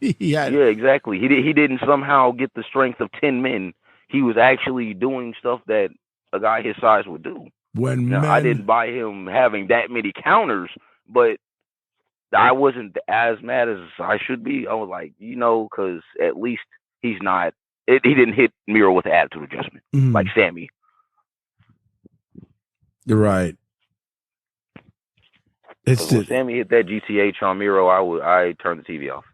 Yeah, exactly. He didn't somehow get the strength of 10 men. He was actually doing stuff that a guy his size would do. I didn't buy him having that many counters, but I wasn't as mad as I should be. I was like, because at least he's not. He didn't hit Miro with an attitude adjustment like Sammy. You're right. When Sammy hit that GTH on Miro, I turned the TV off.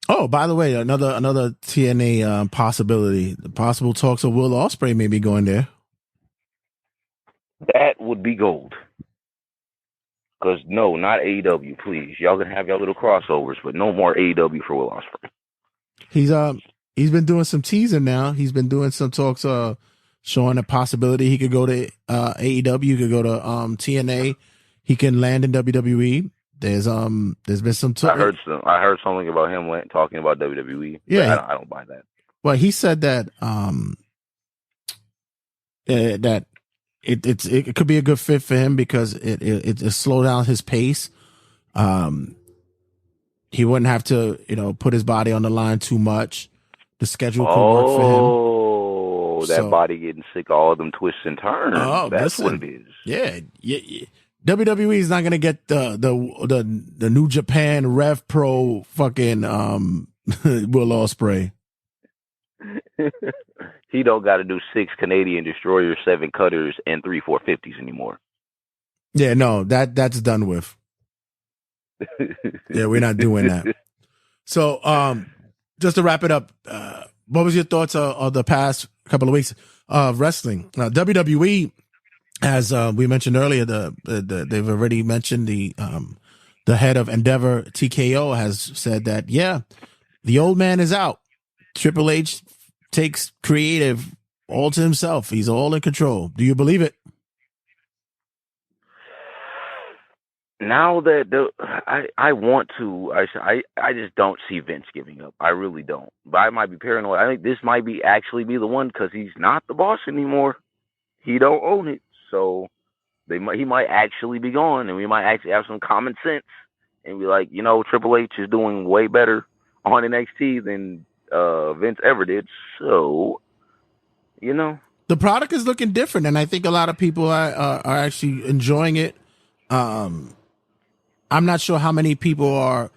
Oh, by the way, another TNA possibility. The possible talks of Will Ospreay may be going there. That would be gold. Because no, not AEW, please. Y'all can have y'all little crossovers, but no more AEW for Will Ospreay. He's been doing some teasing now. He's been doing some talks, showing a possibility he could go to AEW, he could go to TNA, he can land in WWE. There's been some talk. I heard something about him talking about WWE. Yeah, I don't buy that. Well, he said that that it could be a good fit for him because it slow down his pace. He wouldn't have to put his body on the line too much. The schedule could work for him. Oh, that body getting sick of all them twists and turns. Oh, that's what it is. Yeah. WWE is not gonna get the New Japan Rev Pro fucking Will Ospreay. He don't got to do 6 Canadian destroyers, 7 cutters, and 3 450s anymore. Yeah, no, that's done with. Yeah, we're not doing that. So, just to wrap it up, what was your thoughts of the past couple of weeks of wrestling? WWE, as we mentioned earlier, they've already mentioned the head of Endeavor, TKO, has said that the old man is out. Triple H takes creative all to himself. He's all in control. Do you believe it? Now that I want to, I just don't see Vince giving up. I really don't. But I might be paranoid. I think this might actually be the one because he's not the boss anymore. He don't own it, so he might actually be gone, and we might actually have some common sense and be like, Triple H is doing way better on NXT than Vince ever did. So, the product is looking different, and I think a lot of people are actually enjoying it. I'm not sure how many people are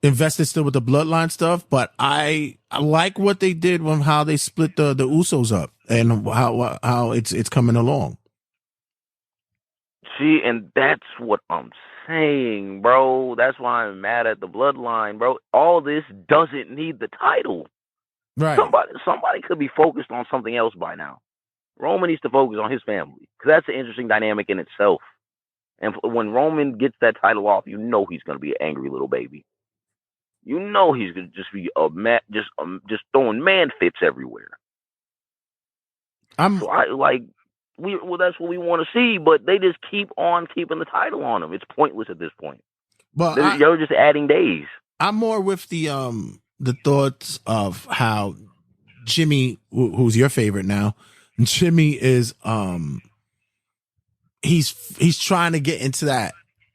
invested still with the bloodline stuff, but I like what they did when how they split the Usos up and how it's coming along. See, and that's what I'm saying, bro. That's why I'm mad at the bloodline, bro. All this doesn't need the title. Right. Somebody could be focused on something else by now. Roman needs to focus on his family because that's an interesting dynamic in itself. And when Roman gets that title off, he's going to be an angry little baby. He's going to just be just throwing man fits everywhere. That's what we want to see, but they just keep on keeping the title on him. It's pointless at this point. But you're just adding days. I'm more with the thoughts of how Jimmy, who's your favorite now, Jimmy is he's trying to get into that.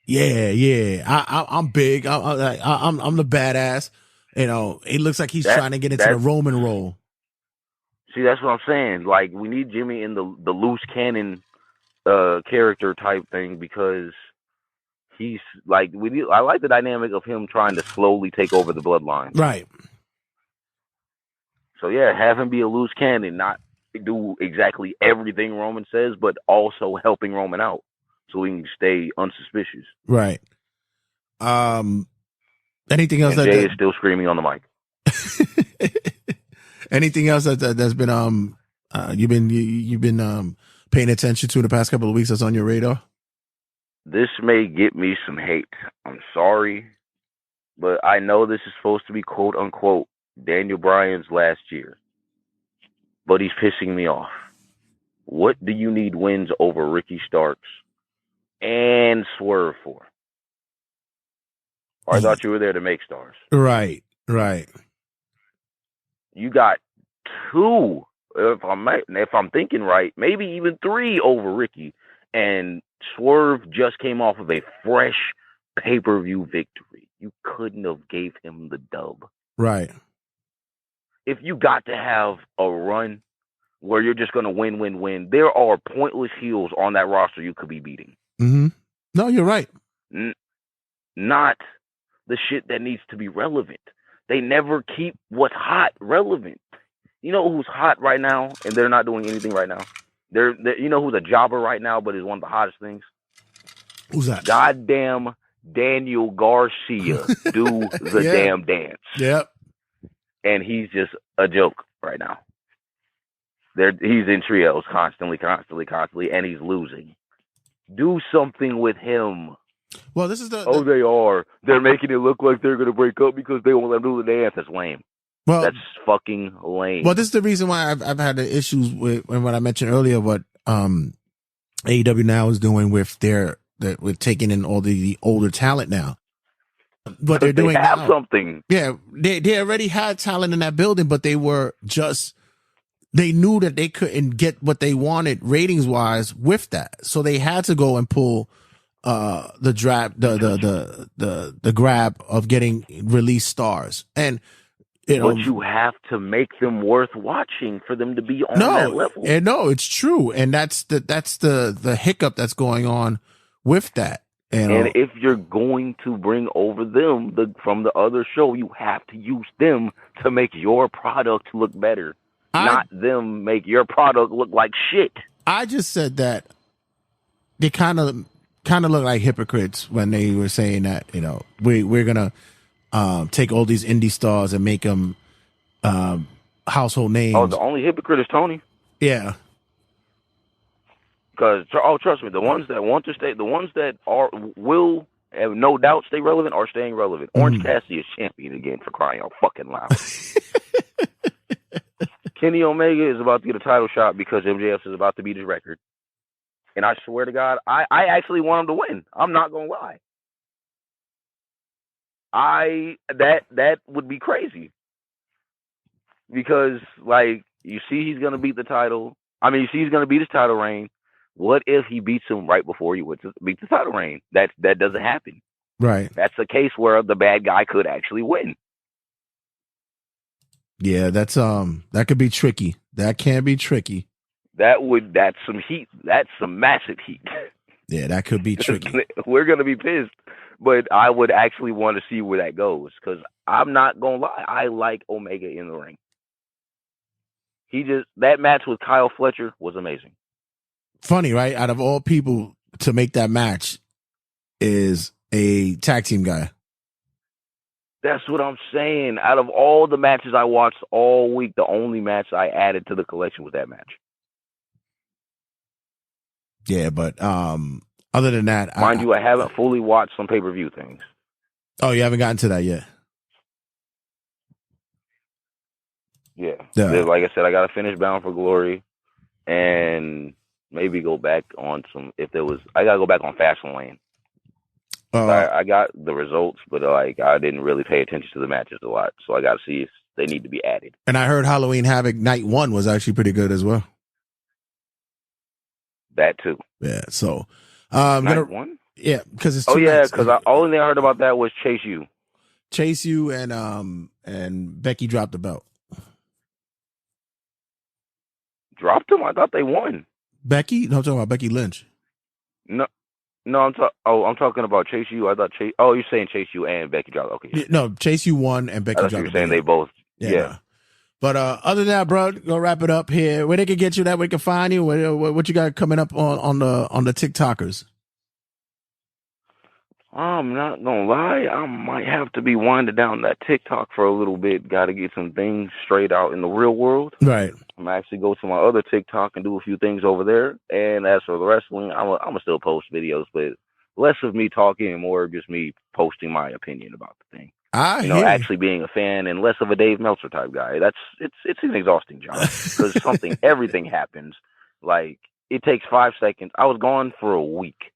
I'm big. I'm the badass. It looks like he's trying to get into the Roman role. See, that's what I'm saying. Like, we need Jimmy in the loose cannon character type thing because he's like I like the dynamic of him trying to slowly take over the bloodline. Right. So have him be a loose cannon, not do exactly everything Roman says, but also helping Roman out so we can stay unsuspicious. Right. Anything else? And Jay is still screaming on the mic. Anything else that's been you've been paying attention to in the past couple of weeks that's on your radar? This may get me some hate. I'm sorry, but I know this is supposed to be quote unquote Daniel Bryan's last year. But he's pissing me off. What do you need wins over Ricky Starks and Swerve for? I thought you were there to make stars. Right. You got 2, if I'm thinking right, maybe even 3 over Ricky. And Swerve just came off of a fresh pay-per-view victory. You couldn't have gave him the dub. Right. If you got to have a run where you're just going to win, there are pointless heels on that roster you could be beating. Mm-hmm. No, you're right. not the shit that needs to be relevant. They never keep what's hot relevant. You know who's hot right now, and they're not doing anything right now? They're you know who's a jobber right now, but is one of the hottest things? Who's that? Goddamn Daniel Garcia do the damn dance. Yep. And he's just a joke right now. He's in trios constantly, and he's losing. Do something with him. Well, this is the they are. They're making it look like they're going to break up because they won't let them do the dance. That's lame. Well, that's fucking lame. Well, this is the reason why I've had the issues with what I mentioned earlier. What AEW now is doing with with taking in all the older talent now. But they're doing something. Yeah, they already had talent in that building, but they knew that they couldn't get what they wanted ratings wise with that, so they had to go and pull the grab of getting released stars. And but you have to make them worth watching for them to be on that level. And no, it's true, and that's the hiccup that's going on with that. And if you're going to bring over them from the other show, you have to use them to make your product look better, not them make your product look like shit. I just said that they kind of look like hypocrites when they were saying that, we're gonna take all these indie stars and make them household names. Oh, the only hypocrite is Tony. Yeah. Because, trust me, the ones that want to stay, the ones that will have no doubt stay relevant are staying relevant. Orange Cassidy is champion again, for crying out fucking loud. Kenny Omega is about to get a title shot because MJF is about to beat his record. And I swear to God, I actually want him to win. I'm not going to lie. That would be crazy. Because, you see he's going to beat the title. You see he's going to beat his title reign. What if he beats him right before he would beat the title reign? That doesn't happen. Right. That's a case where the bad guy could actually win. Yeah, that's that could be tricky. That can be tricky. That's some heat. That's some massive heat. Yeah, that could be tricky. We're gonna be pissed, but I would actually want to see where that goes because I'm not gonna lie. I like Omega in the ring. That match with Kyle Fletcher was amazing. Funny, right? Out of all people to make that match is a tag team guy. That's what I'm saying. Out of all the matches I watched all week, the only match I added to the collection was that match. Yeah, but other than that, mind you, I haven't fully watched some pay-per-view things. Oh, you haven't gotten to that yet? Yeah. Like I said, I got to finish Bound for Glory and maybe go back on I got to go back on Fastlane. I got the results, but I didn't really pay attention to the matches a lot. So I got to see if they need to be added. And I heard Halloween Havoc Night 1 was actually pretty good as well. That too. Yeah. So, Night 1? Yeah. Because it's because the only thing I heard about that was Chase U. And Becky dropped the belt. Dropped them? I thought they won. Becky? No, I'm talking about Becky Lynch. No, I'm talking about Chase U. I thought Chase. Oh, you're saying Chase U and Becky dropped. Okay. Yeah, no, Chase U won and Becky dropped. You're saying they both. Yeah. No. But other than that, bro, go wrap it up here. Where they can get you, that way can find you. What you got coming up on the TikTokers? I'm not gonna lie, I might have to be winding down that TikTok for a little bit. Got to get some things straight out in the real world. Right. I'm actually go to my other TikTok and do a few things over there. And as for the wrestling, I'm gonna still post videos, but less of me talking and more of just me posting my opinion about the thing. Actually being a fan and less of a Dave Meltzer type guy. It's an exhausting job because everything happens. Like it takes 5 seconds. I was gone for a week,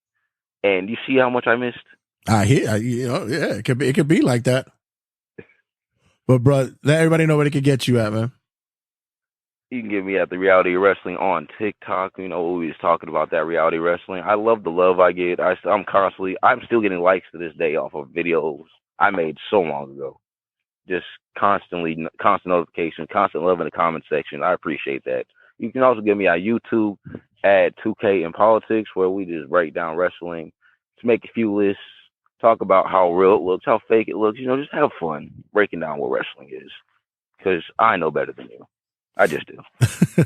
and you see how much I missed. I hear, yeah, it could be like that. But bro, let everybody know where they can get you at, man. You can get me at the Reality Wrestling on TikTok. We was talking about that Reality Wrestling. I love the love I get. I'm still getting likes to this day off of videos I made so long ago. Just constant notification, constant love in the comment section. I appreciate that. You can also get me on YouTube at 2K in Politics, where we just break down wrestling to make a few lists. talk about how real it looks, how fake it looks. Just have fun breaking down what wrestling is. Because I know better than you. I just do.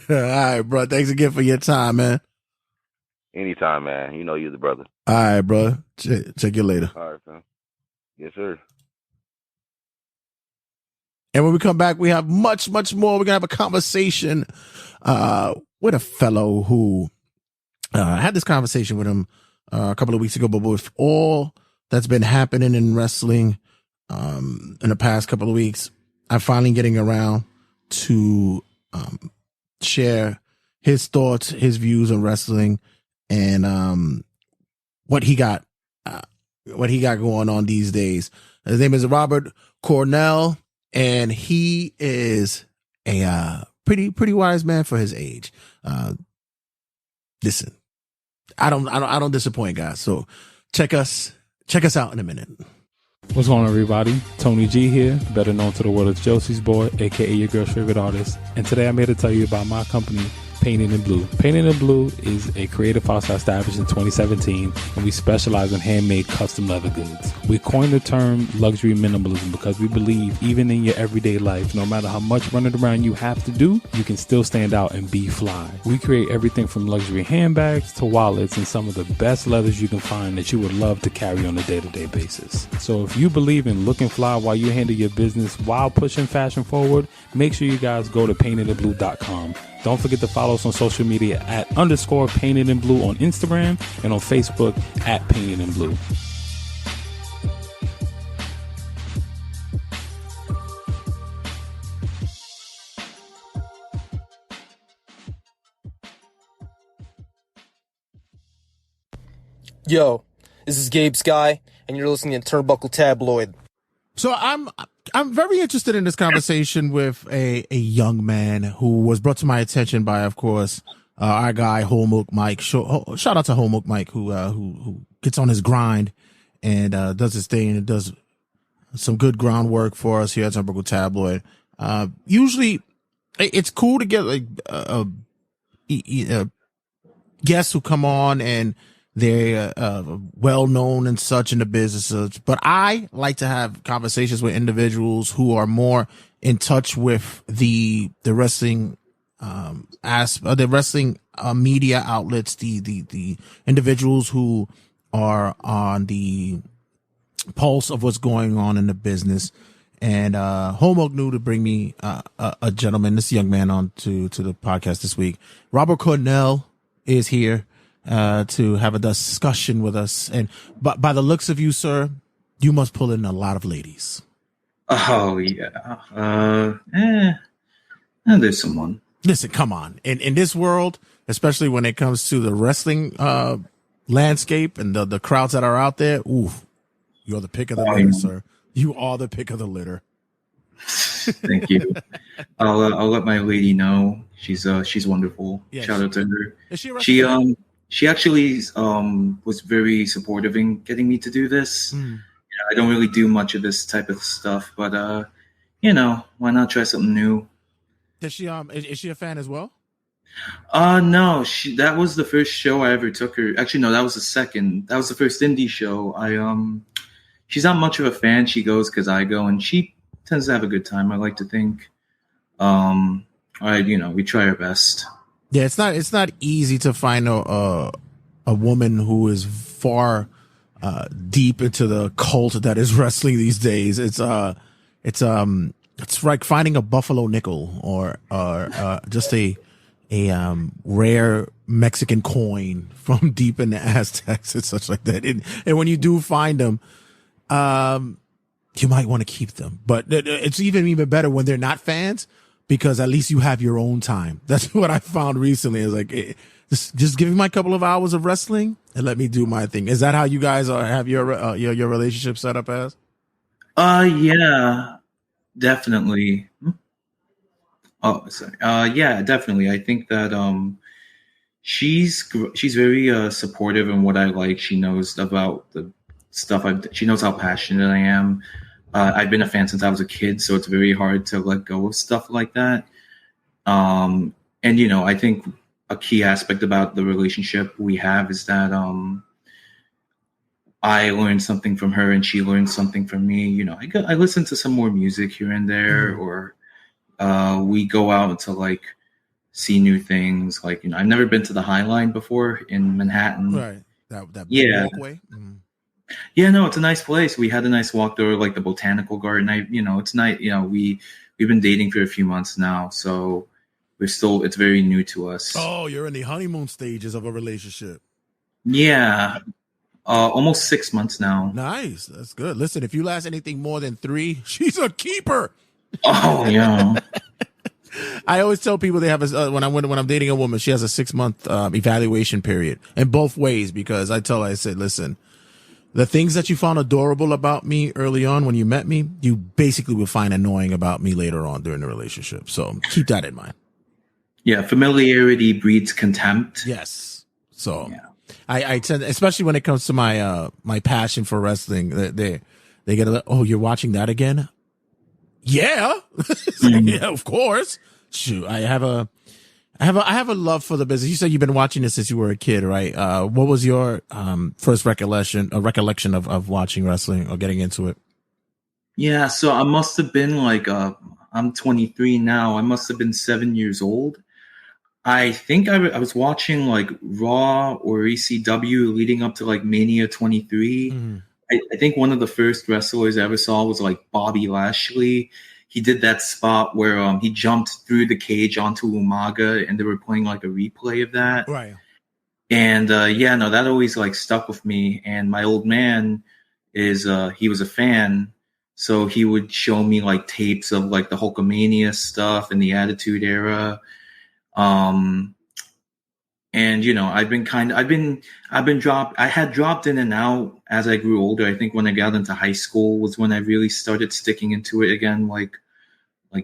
All right, bro. Thanks again for your time, man. Anytime, man. You're the brother. All right, bro. Check you later. All right, man. Yes, sir. And when we come back, we have much, much more. We're going to have a conversation with a fellow who I had this conversation with him a couple of weeks ago, but with all that's been happening in wrestling in the past couple of weeks, I'm finally getting around to share his thoughts, his views on wrestling, and what he got going on these days. His name is Robert Cornell, and he is a pretty wise man for his age. Listen, I don't disappoint, guys. So check us out in a minute. What's going on, everybody? Tony G here, better known to the world as Josie's Boy, aka your girl's favorite artist. And today I'm here to tell you about my company, Painted in Blue. Painted in Blue is a creative lifestyle established in 2017, and we specialize in handmade custom leather goods. We coined the term luxury minimalism because we believe even in your everyday life, no matter how much running around you have to do, you can still stand out and be fly. We create everything from luxury handbags to wallets and some of the best leathers you can find that you would love to carry on a day-to-day basis. So if you believe in looking fly while you handle your business while pushing fashion forward, make sure you guys go to paintedinblue.com. Don't forget to follow us on social media at _Painted in Blue on Instagram and on Facebook at Painted in Blue. Yo, this is Gabe Sky, and you're listening to Turnbuckle Tabloid. So I'm very interested in this conversation with a young man who was brought to my attention by, of course, our guy Homewook Mike. Shout out to Homewook Mike who gets on his grind and does his thing and does some good groundwork for us here at Turnbuckle Tabloid. Usually, it's cool to get like guests who come on and they're well known and such in the business, but I like to have conversations with individuals who are more in touch with the wrestling the wrestling media outlets, the individuals who are on the pulse of what's going on in the business. And Homework knew to bring me a gentleman, this young man, on to the podcast this week. Robert Cornell is here to have a discussion with us. And by the looks of you, sir, you must pull in a lot of ladies. Oh, yeah. There's someone. Listen, come on. In this world, especially when it comes to the wrestling landscape and the crowds that are out there, oof, you're the pick of the litter, sir. You are the pick of the litter. Thank you. I'll let my lady know. She's wonderful. Yeah, shout out to her. Is she a wrestler? She actually was very supportive in getting me to do this. I don't really do much of this type of stuff, but why not try something new? Does she is she a fan as well? No, that was the first show I ever took her. Actually, no, that was the second. That was the first indie show. She's not much of a fan. She goes because I go, and she tends to have a good time, I like to think. We try our best. Yeah, it's not easy to find a woman who is far deep into the cult that is wrestling these days. It's like finding a buffalo nickel or just a rare Mexican coin from deep in the Aztecs and such like that. And when you do find them, you might want to keep them. But it's even better when they're not fans, because at least you have your own time. That's what I found recently. Is like, just give me my couple of hours of wrestling and let me do my thing. Is that how you guys have your relationship set up as? Yeah, definitely. Oh, sorry. Yeah, definitely. I think that she's very supportive in what I like. She knows about the stuff. She knows how passionate I am. I've been a fan since I was a kid, so it's very hard to let go of stuff like that. And I think a key aspect about the relationship we have is that I learned something from her and she learned something from me. You know, I listen to some more music here and there, or we go out to like see new things. Like, you know, I've never been to the High Line before in Manhattan. Right. That big walkway. Yeah, no, it's a nice place. We had a nice walk through like the botanical garden. You know, it's nice. You know, we've been dating for a few months now, so it's very new to us. Oh, you're in the honeymoon stages of a relationship. Yeah. Almost 6 months now. Nice. That's good. Listen, if you last anything more than 3, she's a keeper. Oh, yeah. I always tell people they have when I'm dating a woman, she has a 6-month evaluation period in both ways, because I said, listen, the things that you found adorable about me early on when you met me, you basically will find annoying about me later on during the relationship. So keep that in mind. Yeah. Familiarity breeds contempt. Yes. So yeah. I tend, especially when it comes to my my passion for wrestling, they get oh, you're watching that again? Yeah. Yeah, of course. Shoot, I have a love for the business. You said you've been watching this since you were a kid, right? What was your first recollection of watching wrestling or getting into it? Yeah, so I must have been like I'm 23 now. I must have been 7 years old. I think I was watching like Raw or ECW leading up to like Mania 23. Mm-hmm. I think one of the first wrestlers I ever saw was like Bobby Lashley. He did that spot where he jumped through the cage onto Umaga, and they were playing like a replay of that. Right. And that always like stuck with me. And my old man he was a fan, so he would show me like tapes of like the Hulkamania stuff and the Attitude Era. And you know, I had dropped in and out as I grew older. I think when I got into high school was when I really started sticking into it again, like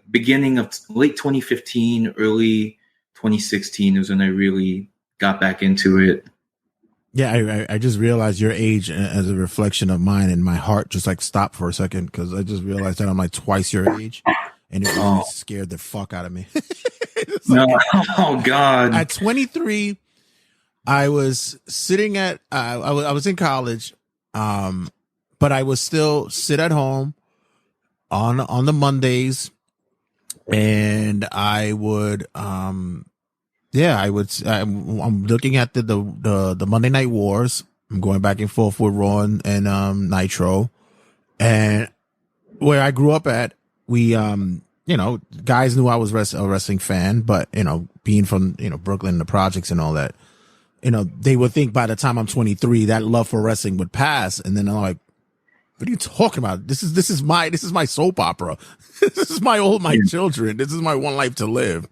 beginning of late 2015, early 2016 was when I really got back into it. Yeah, I just realized your age as a reflection of mine, and my heart just like stopped for a second, because I just realized that I'm like twice your age, and it really scared the fuck out of me. Oh God! At 23, I was sitting at I was in college, but I would still sit at home on the Mondays, and I would I'm looking at the Monday Night Wars. I'm going back and forth with Raw and Nitro, and where I grew up at, we you know, guys knew I was a wrestling fan, but, you know, being from, you know, Brooklyn, the projects and all that, you know, they would think by the time I'm 23, that love for wrestling would pass. And then I'm like, what are you talking about? This is my soap opera. This is my children. This is my one life to live.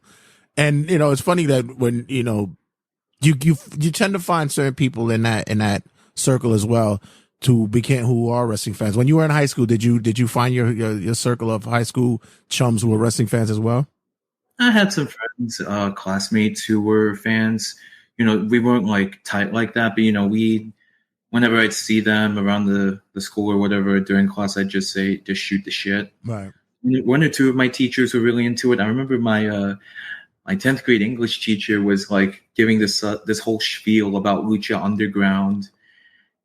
And, you know, it's funny that when, you know, you tend to find certain people in that circle as well, who are wrestling fans. When you were in high school, did you find your circle of high school chums who were wrestling fans as well? I had some friends, classmates who were fans. You know, we weren't like tight like that, but you know, whenever I'd see them around the school or whatever during class, I'd just shoot the shit. Right. One or two of my teachers were really into it. I remember my 10th grade English teacher was like giving this whole spiel about Lucha Underground.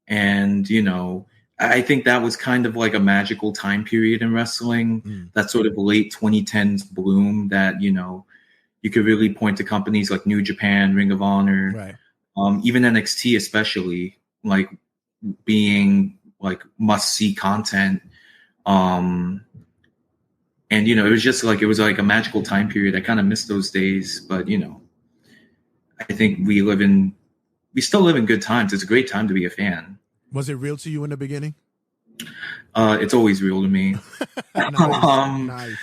And, you know, I think that was kind of like a magical time period in wrestling, that sort of late 2010s bloom that, you know, you could really point to companies like New Japan, Ring of Honor, right. Even NXT, especially, like being like must-see content. And, you know, it was like a magical time period. I kind of miss those days, but, you know, I think we still live in good times. It's a great time to be a fan. Was it real to you in the beginning? It's always real to me. Nice.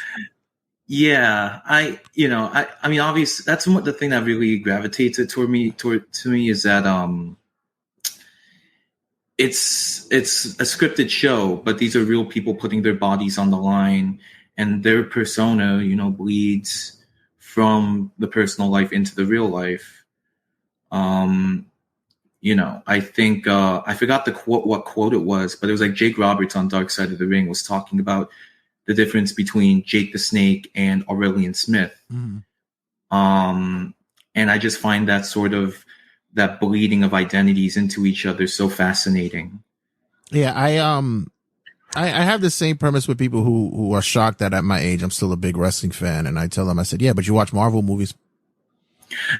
Yeah, I mean, obviously, that's the thing that really gravitates it to me is that it's a scripted show, but these are real people putting their bodies on the line, and their persona, you know, bleeds from the personal life into the real life. You know, I think I forgot what quote it was, but it was like Jake Roberts on Dark Side of the Ring was talking about the difference between Jake the Snake and Aurelian Smith. Mm-hmm. And I just find that bleeding of identities into each other so fascinating. Yeah, I have the same premise with people who are shocked that at my age I'm still a big wrestling fan, and I tell them, I said, yeah, but you watch Marvel movies.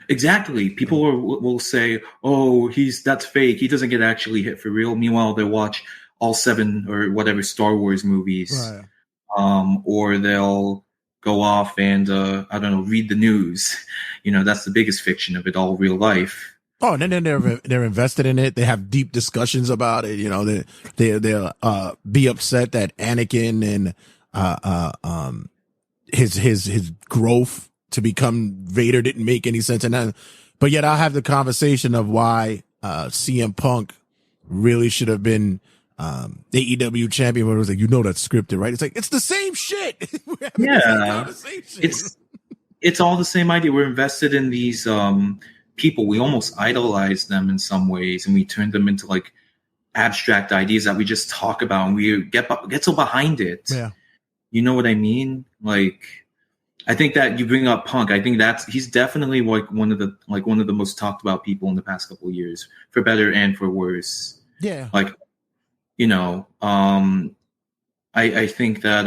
Exactly. People will say, "Oh, that's fake. He doesn't get actually hit for real." Meanwhile, they'll watch all 7 or whatever Star Wars movies, Right. Or they'll go off and I don't know, read the news. That's the biggest fiction of it all, real life. Oh, and then they're invested in it. They have deep discussions about it. They'll be upset that Anakin and his growth to become Vader didn't make any sense. But yet I'll have the conversation of why CM Punk really should have been AEW champion. Where it was like, that's scripted, right? It's like, it's the same shit. Yeah, it's all the same idea. We're invested in these people. We almost idolize them in some ways, and we turn them into like abstract ideas that we just talk about, and we get so behind it. Yeah, you know what I mean? Like, I think that you bring up Punk. I think he's definitely like one of the most talked about people in the past couple of years, for better and for worse. Yeah, like I think that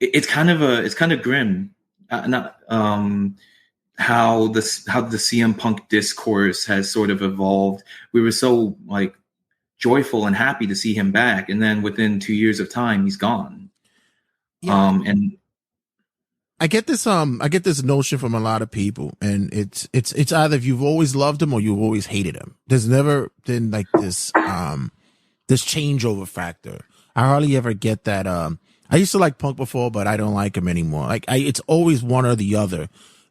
it's kind of grim, how the CM Punk discourse has sort of evolved. We were so like joyful and happy to see him back, and then within 2 years of time, he's gone. Yeah. And I get this notion from a lot of people, and it's either you've always loved him or you've always hated him. There's never been like this changeover factor. I hardly ever get that. I used to like Punk before, but I don't like him anymore. Like it's always one or the other.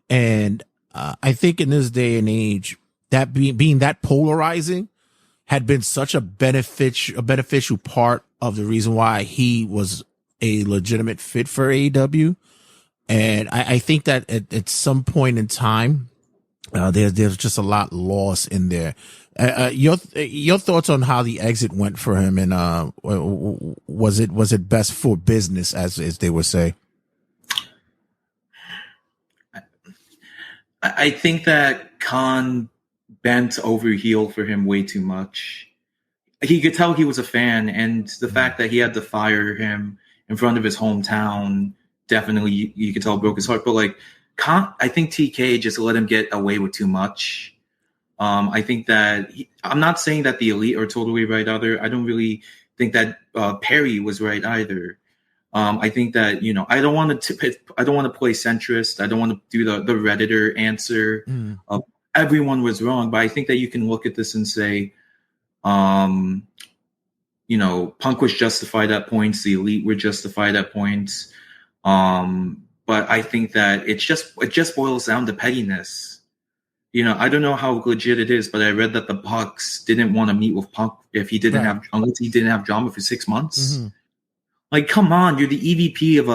And I think in this day and age, that being that polarizing had been such a beneficial part of the reason why he was a legitimate fit for AEW. And I think that at some point in time, there's just a lot lost in there. Your thoughts on how the exit went for him, and was it best for business, as they would say? I think that Khan bent over heel for him way too much. He could tell he was a fan, and the fact that he had to fire him in front of his hometown, definitely you could tell broke his heart. But like Khan, I think TK just let him get away with too much. I think that I'm not saying that the Elite are totally right either. I don't really think that Perry was right either. I think that I don't want to play centrist. I don't want to do the Redditor answer of everyone was wrong. But I think that you can look at this and say, Punk was justified at points. The Elite were justified at points. But I think that it just boils down to pettiness. I don't know how legit it is, but I read that the Bucks didn't want to meet with Punk unless he didn't have drama for 6 months. Mm-hmm. Like, come on, you're the EVP of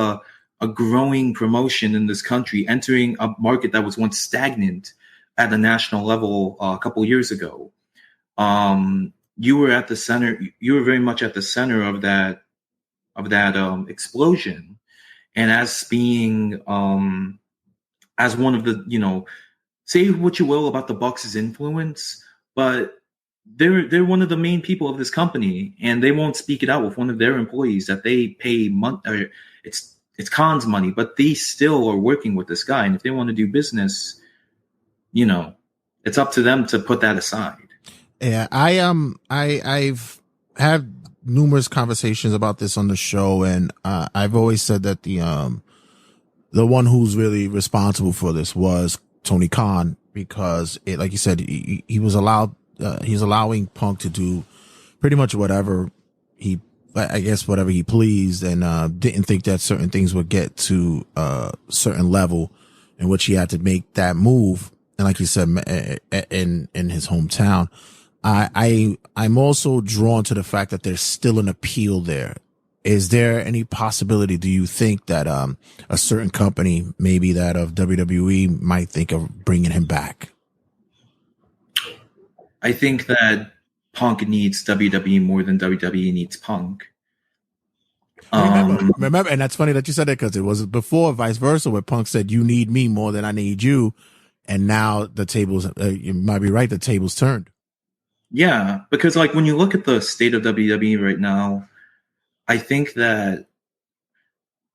a growing promotion in this country, entering a market that was once stagnant at a national level a couple years ago. You were at the center. You were very much at the center of that explosion, and as being as one of the say what you will about the Bucks' influence, but they're one of the main people of this company, and they won't speak it out with one of their employees that they pay money. It's Khan's money, but they still are working with this guy, and if they want to do business, it's up to them to put that aside. Yeah, I've had numerous conversations about this on the show, and I've always said that the one who's really responsible for this was Tony Khan, because like you said, he was allowed. He's allowing Punk to do pretty much whatever he pleased, and didn't think that certain things would get to a certain level in which he had to make that move. And like you said, in his hometown, I'm also drawn to the fact that there's still an appeal there. Is there any possibility, do you think, that a certain company, maybe that of WWE, might think of bringing him back? I think that Punk needs WWE more than WWE needs Punk. Remember, and that's funny that you said that, because it was before vice versa, where Punk said, "You need me more than I need you," and now the tables. You might be right. The tables turned. Yeah, because like when you look at the state of WWE right now, I think that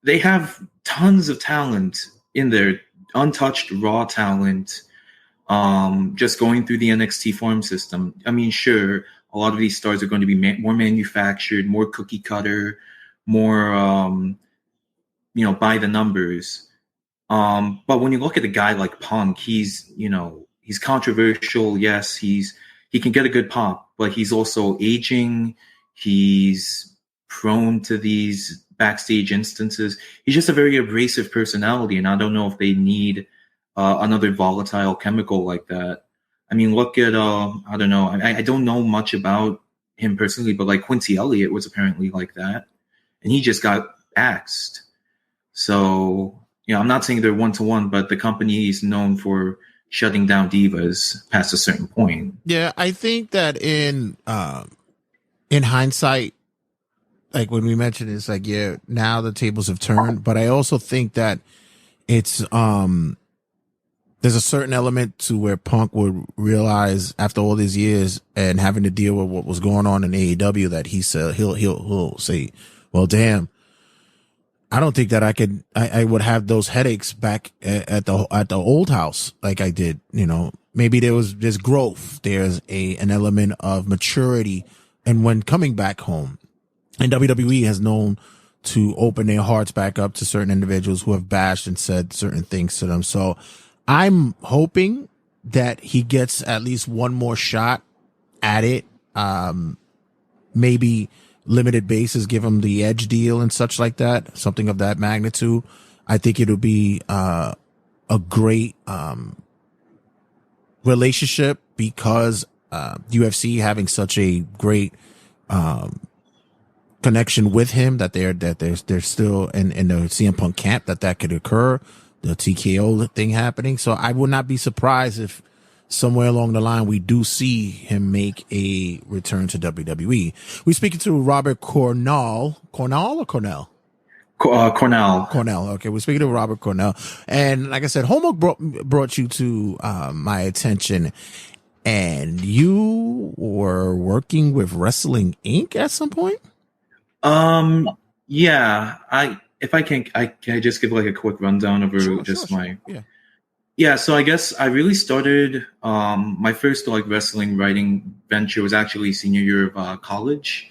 they have tons of talent in there, untouched raw talent, just going through the NXT farm system. I mean, sure, a lot of these stars are going to be more manufactured, more cookie cutter, more, by the numbers. But when you look at a guy like Punk, he's controversial. Yes, he can get a good pop, but he's also aging. He's prone to these backstage instances. He's just a very abrasive personality, and I don't know if they need another volatile chemical like that. I mean, look at I don't know. I don't know much about him personally, but like Quincy Elliott was apparently like that, and he just got axed. So, I'm not saying they're one-to-one, but the company is known for shutting down divas past a certain point. Yeah, I think that in hindsight, like when we mentioned it's like, yeah, now the tables have turned, but I also think that it's there's a certain element to where Punk would realize after all these years and having to deal with what was going on in AEW that he said he'll say, well, damn, I don't think that I would have those headaches back at the old house like I did. Maybe there's growth. There's an element of maturity. And when coming back home, and WWE has known to open their hearts back up to certain individuals who have bashed and said certain things to them. So I'm hoping that he gets at least one more shot at it. Maybe limited basis, give him the Edge deal and such like that, something of that magnitude. I think it'll be a great relationship because UFC having such a great connection with him that they're still in the CM Punk camp that could occur, the TKO thing happening. So I would not be surprised if somewhere along the line we do see him make a return to WWE. We're speaking to Robert Cornell. Cornell. Okay, we're speaking to Robert Cornell, and like I said, homework brought you to my attention, and you were working with Wrestling Inc. at some point. Yeah, I just give like a quick rundown of my. Yeah, so I guess I really started my first like wrestling writing venture was actually senior year of college.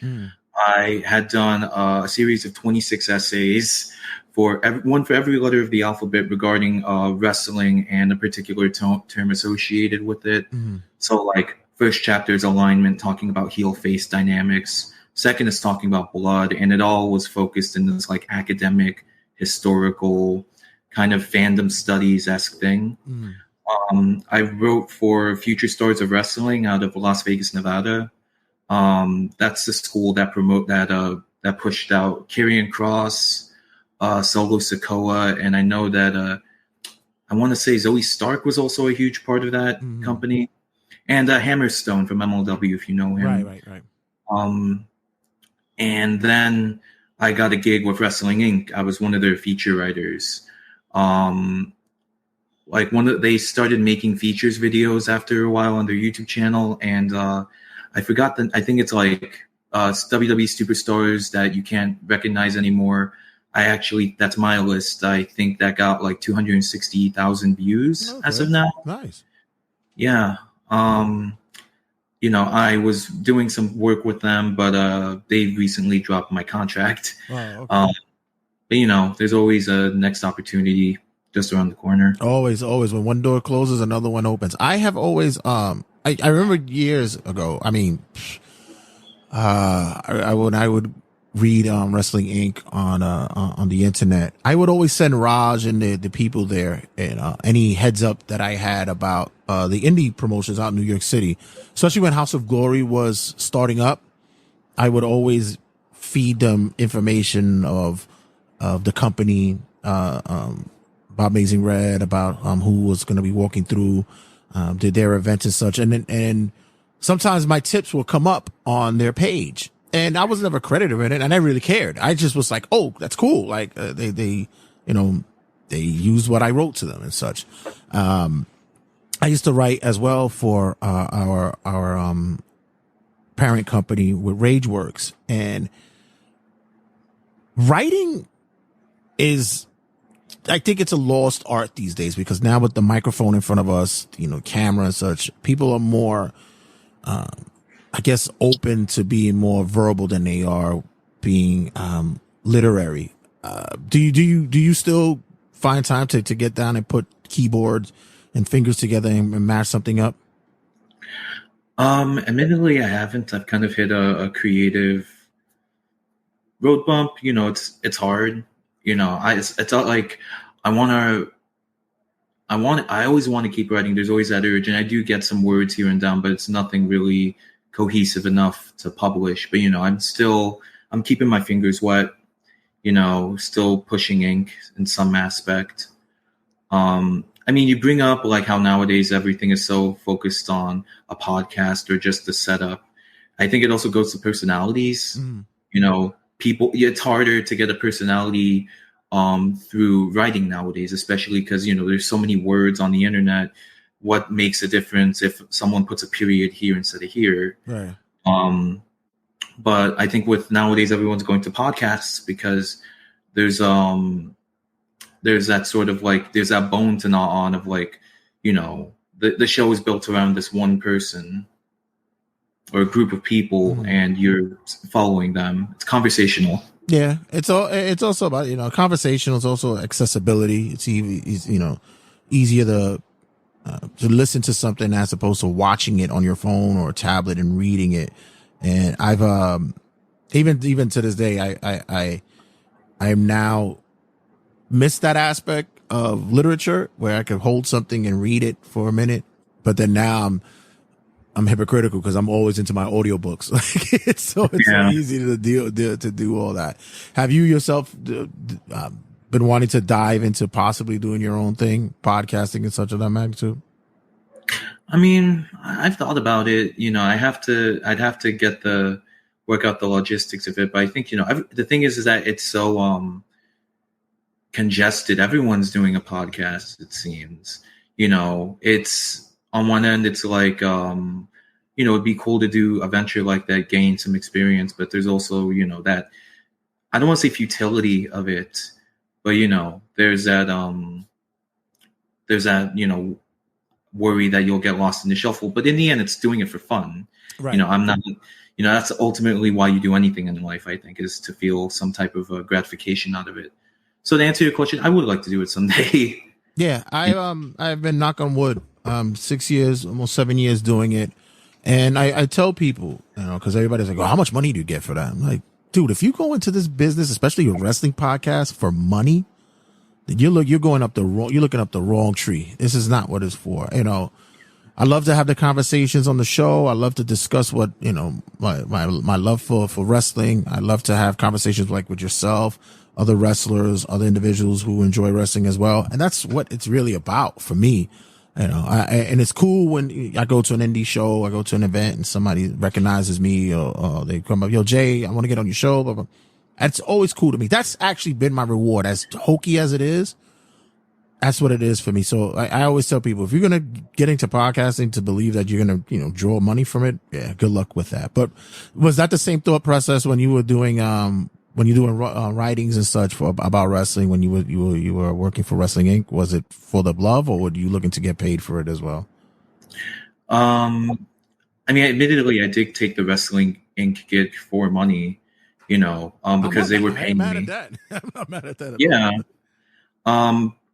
I had done a series of 26 essays for every letter of the alphabet regarding wrestling and a particular term associated with it. So like first chapter is alignment, talking about heel face dynamics. Second is talking about blood, and it all was focused in this like academic, historical kind of fandom studies-esque thing. I wrote for Future Stars of Wrestling out of Las Vegas, Nevada. That's the school that that pushed out Karrion Kross, Solo Sikoa, and I know that I want to say Zoe Stark was also a huge part of that company, and Hammerstone from MLW, if you know him. Right. And then I got a gig with Wrestling Inc. I was one of their feature writers. They started making features videos after a while on their YouTube channel, and I forgot I think it's like WWE superstars that you can't recognize anymore. That's my list. I think that got like 260,000 views as of now. Nice. Yeah. I was doing some work with them, but they recently dropped my contract. Oh, okay. But there's always a next opportunity just around the corner. Always. When one door closes, another one opens. I have always, I remember years ago. I mean, when I would read Wrestling Inc. on the internet, I would always send Raj and the people there and any heads up that I had about the indie promotions out in New York City, especially when House of Glory was starting up. I would always feed them information of the company, about Amazing Red, about who was going to be walking through, did their events and such, and sometimes my tips will come up on their page. And I was never credited with it, and I never really cared. I just was like, "Oh, that's cool!" Like they used what I wrote to them and such. I used to write as well for our parent company with RageWorks, and writing is, I think it's a lost art these days, because now with the microphone in front of us, camera and such, people are more, I guess, open to being more verbal than they are being literary. Do you still find time to get down and put keyboards and fingers together and mash something up? Admittedly, I haven't. I've kind of hit a creative road bump. It's hard. It's not like I always want to keep writing. There's always that urge, and I do get some words here and down, but it's nothing really cohesive enough to publish. But I'm keeping my fingers wet. Still pushing ink in some aspect. You bring up like how nowadays everything is so focused on a podcast or just the setup. I think it also goes to personalities. People, it's harder to get a personality through writing nowadays, especially because there's so many words on the internet. What makes a difference if someone puts a period here instead of here? Right. But I think with nowadays everyone's going to podcasts because there's that sort of like, there's that bone to gnaw on of like, the show is built around this one person or a group of people, and you're following them. It's conversational. Yeah, it's also about conversational. It's also accessibility. It's easier to listen to something as opposed to watching it on your phone or a tablet and reading it. And I've even to this day I am now missed that aspect of literature where I could hold something and read it for a minute, but then now I'm hypocritical because I'm always into my audiobooks. It's so easy to do all that. Have you yourself been wanting to dive into possibly doing your own thing, podcasting and such of that magnitude? I've thought about it. I'd have to work out the logistics of it. But I think, the thing is that it's so congested. Everyone's doing a podcast, it seems. It's on one end, it's like, it'd be cool to do a venture like that, gain some experience. But there's also, that, I don't want to say futility of it, but, there's that, worry that you'll get lost in the shuffle. But in the end, it's doing it for fun. Right. I'm not, that's ultimately why you do anything in life, I think, is to feel some type of gratification out of it. So to answer your question, I would like to do it someday. Yeah, I've been, knock on wood, 6 years, almost 7 years doing it. And I tell people, because everybody's like, oh, how much money do you get for that? I'm like, dude, if you go into this business, especially a wrestling podcast, for money, then you're looking up the wrong tree. This is not what it's for. I love to have the conversations on the show. I love to discuss what, my love for wrestling. I love to have conversations like with yourself, other wrestlers, other individuals who enjoy wrestling as well. And that's what it's really about for me. And it's cool when I go to an indie show, I go to an event and somebody recognizes me or they come up, yo, Jay, I want to get on your show. Blah, blah. That's always cool to me. That's actually been my reward. As hokey as it is, that's what it is for me. So I always tell people, if you're going to get into podcasting to believe that you're going to, draw money from it, yeah, good luck with that. But was that the same thought process when you were doing, writings and such about wrestling, when you were working for Wrestling Inc.? Was it for the love, or were you looking to get paid for it as well? Admittedly, I did take the Wrestling Inc. gig for money, because they were paying me. I'm not mad at that. Yeah.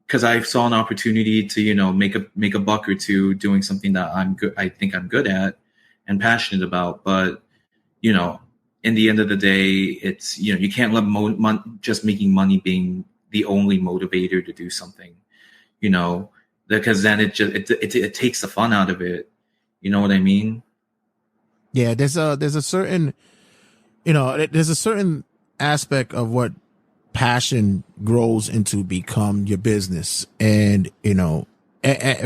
Because I saw an opportunity to, make a buck or two doing something that I think I'm good at and passionate about. But, in the end of the day, it's, you can't let just making money being the only motivator to do something, because then it takes the fun out of it. You know what I mean? Yeah, there's a certain aspect of what passion grows into become your business. And,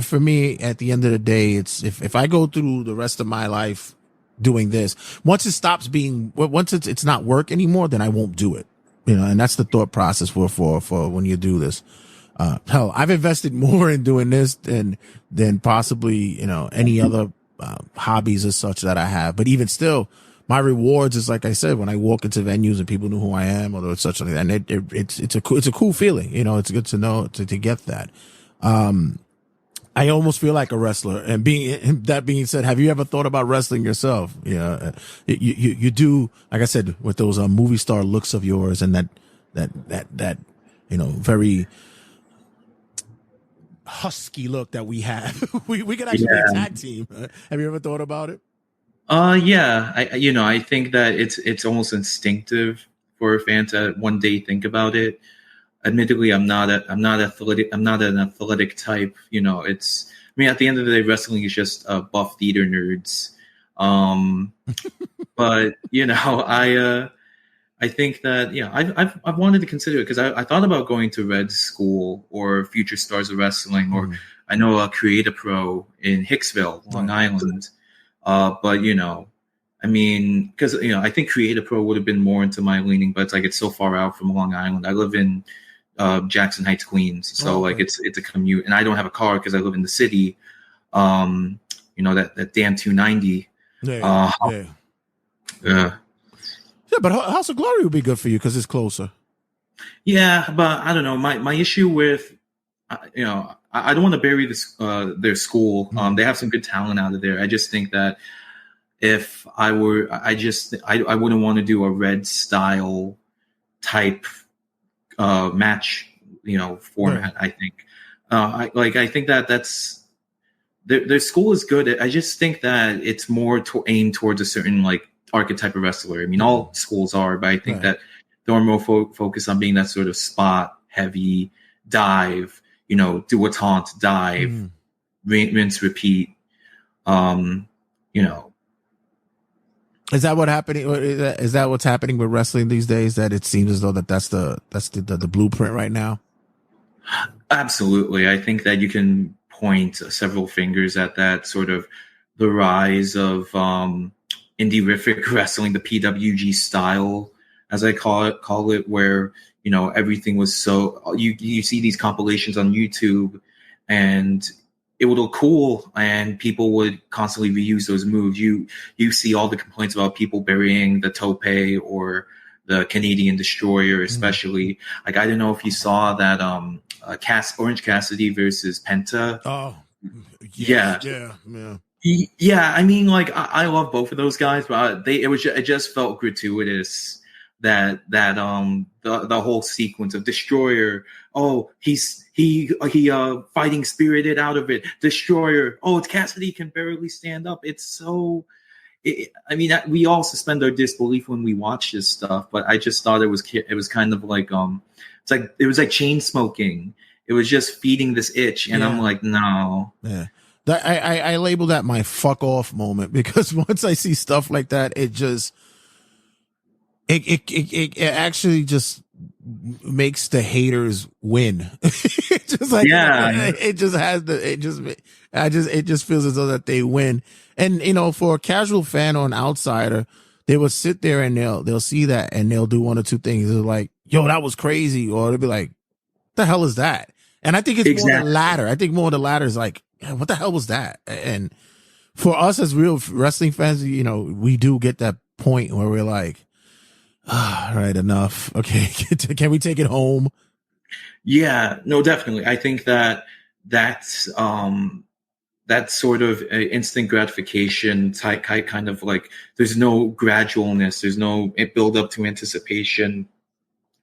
for me, at the end of the day, it's if I go through the rest of my life doing this, once it's not work anymore, then I won't do it. And that's the thought process for when you do this. Hell, I've invested more in doing this than possibly, any other hobbies as such that I have. But even still, my rewards is, like I said, when I walk into venues and people know who I am or such like that. And it's a cool feeling. You know, it's good to know to get that. I almost feel like a wrestler. And that being said, have you ever thought about wrestling yourself? Yeah, you do. Like I said, with those movie star looks of yours and that you know, very husky look that we have. we could actually be a tag team. Have you ever thought about it? Yeah. I think that it's almost instinctive for a fan to one day think about it. Admittedly, I'm not athletic. I'm not an athletic type. You know, at the end of the day, wrestling is just buff theater nerds. But you know, I think that I've wanted to consider it because I thought about going to Red School or Future Stars of Wrestling, or I know a Create a Pro in Hicksville, Long Island. But you know, I mean, because I think Create a Pro would have been more into my leaning, but it's so far out from Long Island. I live in Jackson Heights, Queens, so it's a commute, and I don't have a car because I live in the city. That damn 290. Yeah, but House of Glory would be good for you because it's closer. Yeah, but I don't know. My issue with, I don't want to bury this their school. They have some good talent out of there. I just think that if I were, I wouldn't want to do a Red style type match, format. I think, I think that's their school is good. I just think that it's more aimed towards a certain archetype of wrestler. I mean, all schools are, but I think that they're more focused on being that sort of spot heavy dive, do a taunt, dive, rinse, repeat. Is that what happening? Is that what's happening with wrestling these days? That it seems as though that's the blueprint right now. Absolutely, I think that you can point several fingers at that sort of the rise of indie-rific wrestling, the PWG style, as I call it, where everything was so you see these compilations on YouTube, and it would look cool, and people would constantly reuse those moves. You see all the complaints about people burying the tope or the Canadian Destroyer, especially. I don't know if you saw that Orange Cassidy versus Penta. Oh, yeah. Yeah, I mean, I love both of those guys, but it just felt gratuitous that the whole sequence of Destroyer. Oh, he fighting spirited out of it. Destroyer. Oh, Cassidy can barely stand up. It's so. We all suspend our disbelief when we watch this stuff, but I just thought it was kind of it was like chain smoking. It was just feeding this itch, and I'm like, no. Yeah. I label that my fuck off moment, because once I see stuff like that, it actually just makes the haters win. It just feels as though that they win. And for a casual fan or an outsider, they will sit there and they'll see that and they'll do one or two things. They're like, yo, that was crazy, or they'll be like, the hell is that? And I think it's more the latter. I think more the latter is like, what the hell was that? And for us as real wrestling fans, we do get that point where we're like, all right, enough. Okay, can we take it home? Yeah, no, definitely. I think that's that sort of instant gratification type kind of there's no gradualness, there's no build up to anticipation.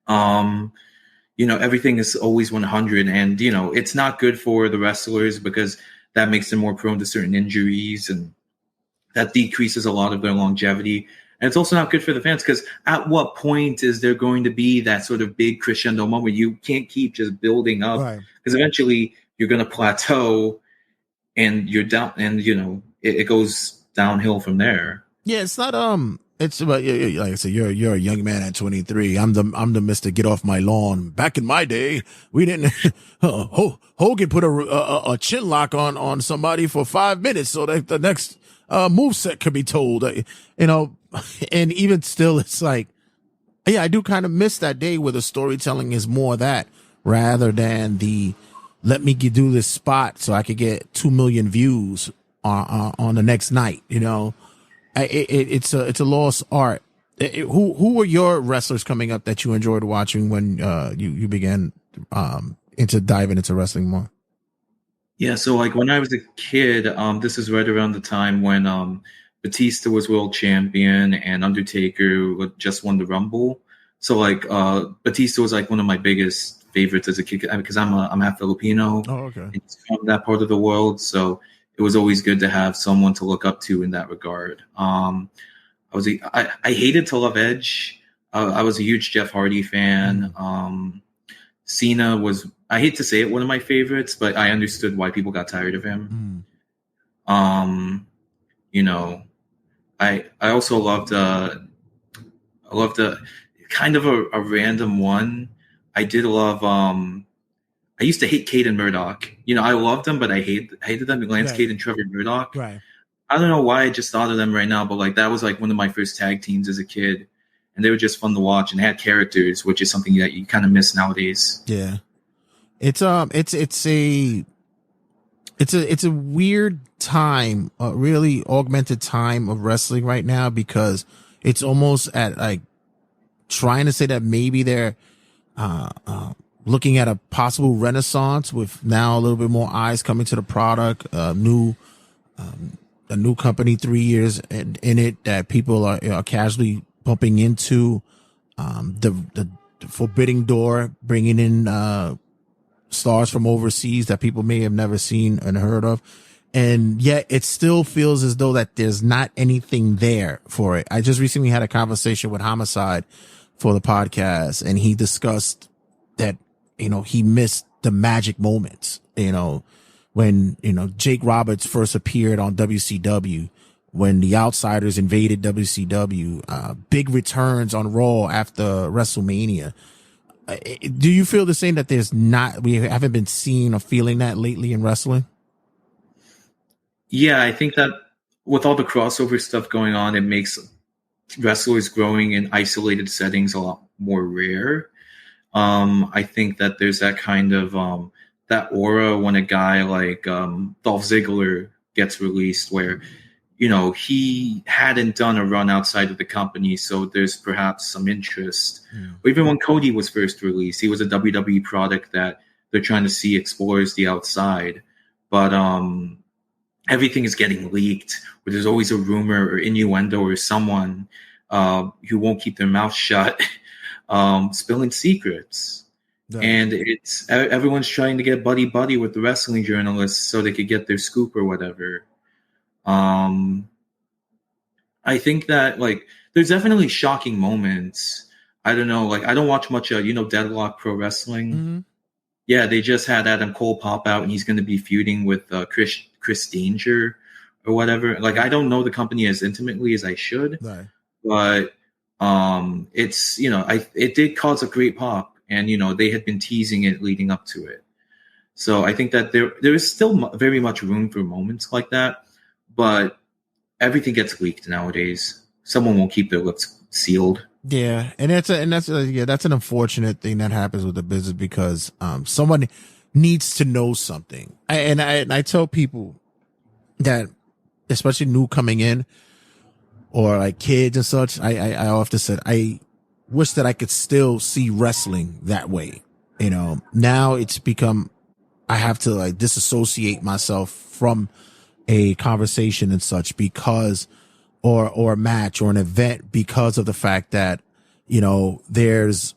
Everything is always 100, and it's not good for the wrestlers because that makes them more prone to certain injuries, and that decreases a lot of their longevity. And it's also not good for the fans, because at what point is there going to be that sort of big crescendo moment? You can't keep just building up, because eventually you're going to plateau and you're down, and it goes downhill from there. Yeah, it's not it's about, like I said, you're a young man at 23. I'm the Mr. Get Off My Lawn. Back in my day, we didn't. Hogan put a chin lock on somebody for 5 minutes so that the next moveset could be told. And even still, it's like, yeah, I do kind of miss that day where the storytelling is more that rather than the let me do this spot so I could get 2 million views on the next night. You know, it's a lost art. Who were your wrestlers coming up that you enjoyed watching when you began into diving into wrestling more? Yeah, so like when I was a kid, this is right around the time when Batista was world champion and Undertaker just won the Rumble. So like Batista was like one of my biggest favorites as a kid because I'm half Filipino. Oh, okay. And he's from that part of the world, so it was always good to have someone to look up to in that regard. I hated to love Edge. I was a huge Jeff Hardy fan. Cena was, I hate to say it, one of my favorites, but I understood why people got tired of him. You know, I also loved kind of a random one. I did love I used to hate Cade and Murdoch. You know, I loved them, but I hated them. Lance Cade and Trevor Murdoch. Right. I don't know why I just thought of them right now, but like that was like one of my first tag teams as a kid. And they were just fun to watch and had characters, which is something that you kind of miss nowadays. Yeah. It's a weird time, a really augmented time of wrestling right now, because it's almost at like trying to say that maybe they're looking at a possible renaissance with now a little bit more eyes coming to the product, a new company 3 years in it that people are casually bumping into, the Forbidden Door, bringing in stars from overseas that people may have never seen and heard of. And yet it still feels as though that there's not anything there for it. I just recently had a conversation with Homicide for the podcast, and he discussed that, you know, he missed the magic moments, you know, when, you know, Jake Roberts first appeared on WCW, when the Outsiders invaded WCW, big returns on Raw after WrestleMania. Do you feel the same, that we haven't been seeing or feeling that lately in wrestling? Yeah, I think that with all the crossover stuff going on, it makes wrestlers growing in isolated settings a lot more rare. I think that there's that kind of that aura when a guy like Dolph Ziggler gets released, where, you know, he hadn't done a run outside of the company, so there's perhaps some interest. Or even when Cody was first released, he was a WWE product that they're trying to see explores the outside. But everything is getting leaked, where there's always a rumor or innuendo or someone who won't keep their mouth shut, spilling secrets. Yeah. And it's everyone's trying to get buddy with the wrestling journalists so they could get their scoop or whatever. I think that, like, there's definitely shocking moments. I don't know, like, I don't watch much, Deadlock Pro Wrestling. Mm-hmm. Yeah, they just had Adam Cole pop out, and he's going to be feuding with Chris Danger or whatever. Like, I don't know the company as intimately as I should, right. But it's, it did cause a great pop, and, they had been teasing it leading up to it. So I think that there is still very much room for moments like that, but everything gets leaked nowadays. Someone won't keep their lips sealed. Yeah, and that's an unfortunate thing that happens with the business, because someone needs to know something. I tell people that, especially new coming in, or like kids and such, I often said I wish that I could still see wrestling that way. Now it's become, I have to like disassociate myself from a conversation and such, because or a match or an event, because of the fact that, there's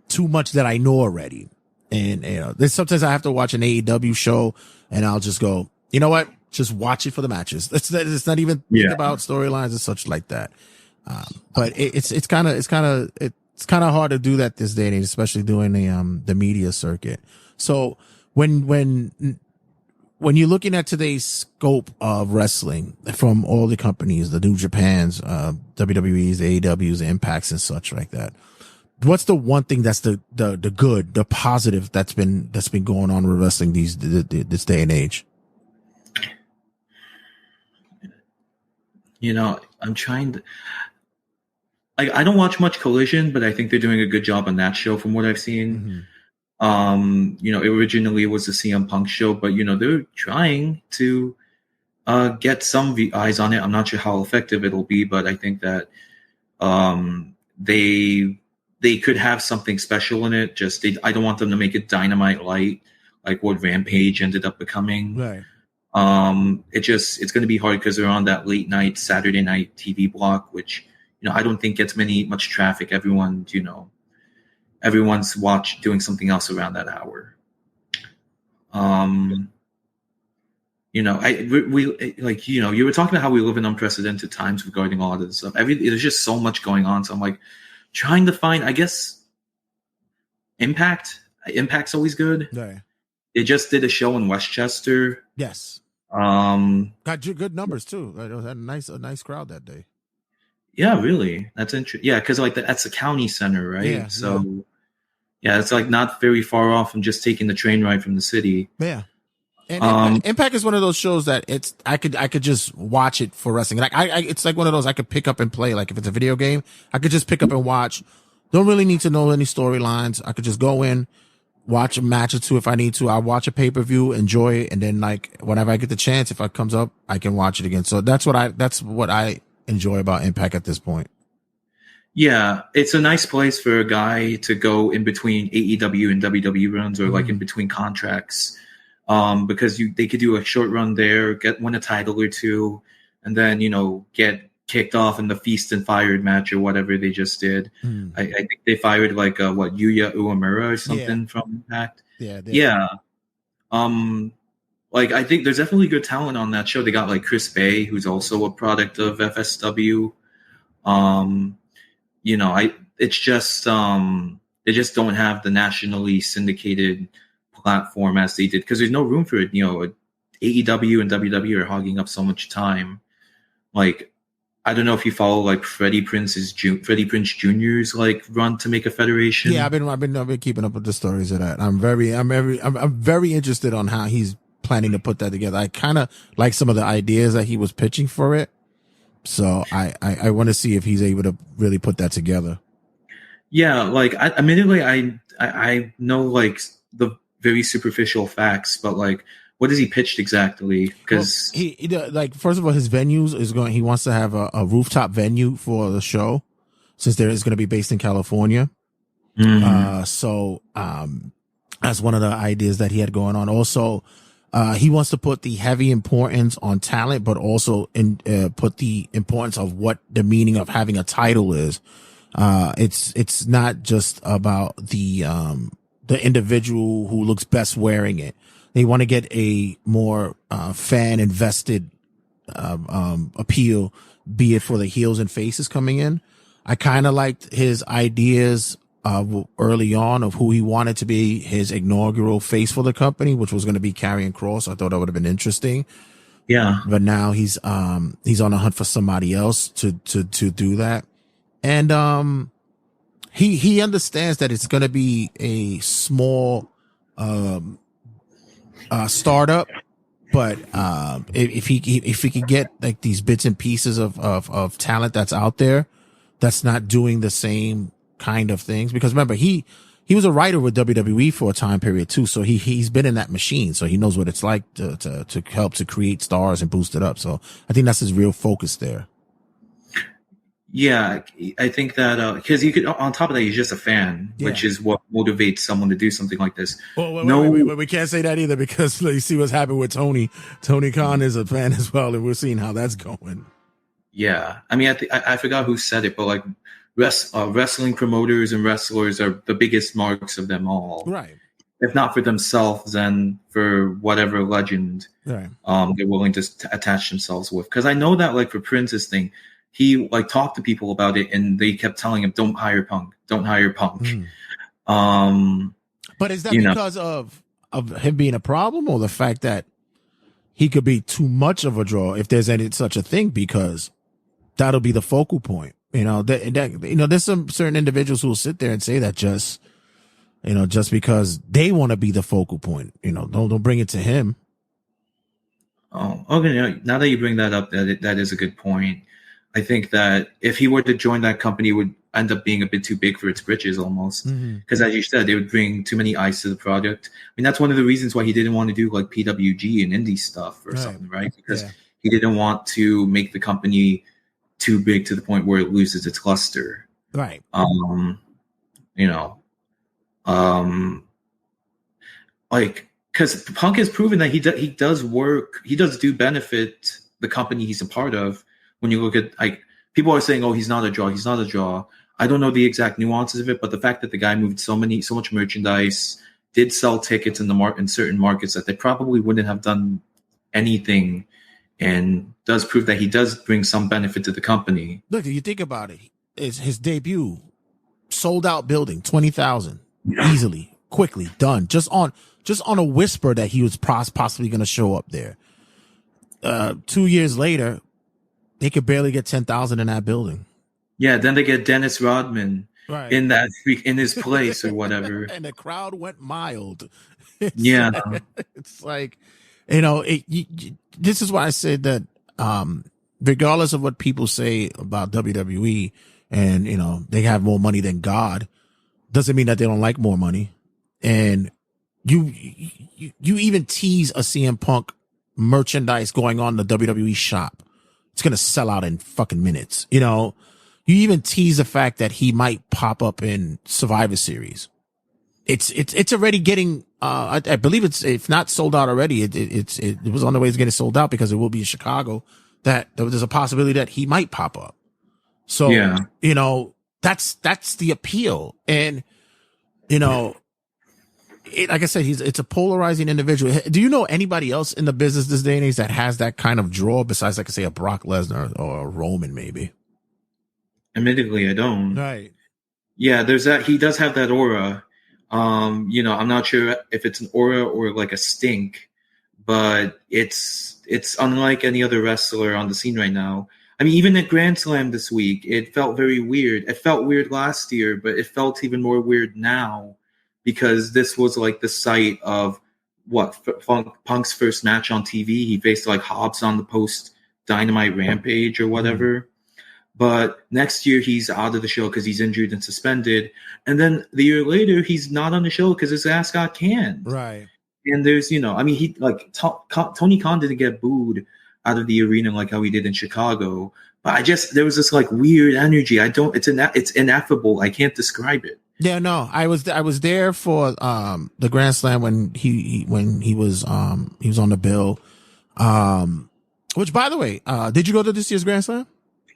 too much that I know already. And, there's sometimes I have to watch an AEW show and I'll just go, you know what? Just watch it for the matches. It's not even think about storylines and such like that. But it's kind of hard to do that this day and age, especially doing the media circuit. So when you're looking at today's scope of wrestling from all the companies, the New Japans, WWEs, AEWs, Impacts, and such like that, what's the one thing that's the good, the positive that's been going on with wrestling this day and age? I'm trying to. I don't watch much Collision, but I think they're doing a good job on that show from what I've seen. Mm-hmm. Originally it was the CM Punk show, but they're trying to get some eyes on it. I'm not sure how effective it'll be, but I think that they could have something special in it. I don't want them to make it Dynamite light like what Rampage ended up becoming. Right. It's going to be hard because they're on that late night Saturday night TV block, which I don't think gets much traffic. Everyone's doing something else around that hour. You were talking about how we live in unprecedented times regarding all of this stuff. There's just so much going on. So I'm like trying to find, I guess, Impact. Impact's always good. Right. They just did a show in Westchester. Yes. Got good numbers too. It had a nice crowd that day. Yeah, really. That's interesting. Yeah, because that's the county center, right? Yeah. So yeah, it's like not very far off from just taking the train ride from the city. Yeah. And Impact is one of those shows that I could just watch it for wrestling. Like it's like one of those I could pick up and play. Like if it's a video game, I could just pick up and watch. Don't really need to know any storylines. I could just go in, watch a match or two if I need to. I'll watch a pay-per-view, enjoy it, and then like whenever I get the chance, if it comes up, I can watch it again. So that's what I enjoy about Impact at this point. Yeah, it's a nice place for a guy to go in between AEW and WWE runs, or like in between contracts. Because they could do a short run there, win a title or two, and then get kicked off in the Feast and Fired match or whatever they just did. I think they fired like Yuya Uemura or something from Impact. Yeah. Like I think there's definitely good talent on that show. They got like Chris Bay, who's also a product of FSW. It's just they just don't have the nationally syndicated platform as they did, because there's no room for it. AEW and WWE are hogging up so much time. Like, I don't know if you follow like Freddie Prinze Jr.'s like run to make a federation. Yeah, I've been keeping up with the stories of that. I'm very interested on how he's planning to put that together. I kind of like some of the ideas that he was pitching for it, so I want to see if he's able to really put that together. Yeah, like admittedly, I know like the very superficial facts, but like, what has he pitched exactly? Because he like, first of all, his venues he wants to have a rooftop venue for the show, since there is going to be based in California. So that's one of the ideas that he had going on. Also, he wants to put the heavy importance on talent, but also put the importance of what the meaning of having a title is. It's not just about the individual who looks best wearing it. They want to get a more fan invested appeal, be it for the heels and faces coming in. I kind of liked his ideas early on of who he wanted to be his inaugural face for the company, which was going to be Karrion Kross. I thought that would have been interesting. Yeah, but now he's on a hunt for somebody else to do that, and he understands that it's going to be a small startup, but if he could get like these bits and pieces of talent that's out there that's not doing the same kind of things, because remember he was a writer with WWE for a time period too, so he's been in that machine, so he knows what it's like to help to create stars and boost it up. So I think that's his real focus there. Yeah, I think that because you could, on top of that, he's just a fan, which is what motivates someone to do something like this. Well, we can't say that either, because you see what's happened with Tony. Tony Khan is a fan as well, and we're seeing how that's going. Yeah, I mean, I forgot who said it, but like wrestling promoters and wrestlers are the biggest marks of them all. Right. If not for themselves, then for whatever legend they're willing to attach themselves with. Because I know that like for Prince's thing, he like talked to people about it, and they kept telling him, "Don't hire Punk. Don't hire Punk." But is that because of him being a problem, or the fact that he could be too much of a draw, if there's any such a thing? Because that'll be the focal point. There's some certain individuals who will sit there and say that just because they want to be the focal point. Don't bring it to him. Oh, okay. Now that you bring that up, that is a good point. I think that if he were to join that company, it would end up being a bit too big for its britches almost. Because as you said, they would bring too many eyes to the product. I mean, that's one of the reasons why he didn't want to do like PWG and indie stuff or something, right? Because He didn't want to make the company too big to the point where it loses its luster. Right. Like, because Punk has proven that he does work, he does do benefit the company he's a part of. When you look at, like, people are saying, "Oh, he's not a draw." I don't know the exact nuances of it, but the fact that the guy moved so much merchandise, did sell tickets in certain markets that they probably wouldn't have done anything, and does prove that he does bring some benefit to the company. Look, if you think about it, it's his debut, sold out building, 20,000, easily, quickly done, just on a whisper that he was possibly going to show up there. 2 years later, they could barely get 10,000 in that building. Yeah, then they get Dennis Rodman in his place or whatever, and the crowd went mild. It's like, this is why I said that, regardless of what people say about WWE, and they have more money than God, doesn't mean that they don't like more money. And you even tease a CM Punk merchandise going on in the WWE shop. It's going to sell out in fucking minutes. You even tease the fact that he might pop up in Survivor Series. It's already getting, I believe it's, if not sold out already, it was on the way to getting sold out because it will be in Chicago, that there's a possibility that he might pop up. So, that's the appeal. And, like I said, it's a polarizing individual. Do you know anybody else in the business this day and age that has that kind of draw besides, like I say, a Brock Lesnar or a Roman, maybe? Admittedly, I don't. Right. Yeah, there's that. He does have that aura. I'm not sure if it's an aura or like a stink, but it's unlike any other wrestler on the scene right now. I mean, even at Grand Slam this week, it felt very weird. It felt weird last year, but it felt even more weird now because this was like the site of Punk's first match on TV. He faced like Hobbs on the post Dynamite Rampage or whatever. But next year he's out of the show because he's injured and suspended. And then the year later, he's not on the show because his ass got canned. Right. And there's, he like Tony Khan didn't get booed out of the arena like how he did in Chicago. But there was this like weird energy. It's ineffable. I can't describe it. Yeah, no, I was there for the Grand Slam when he was on the bill. Which, by the way, did you go to this year's Grand Slam?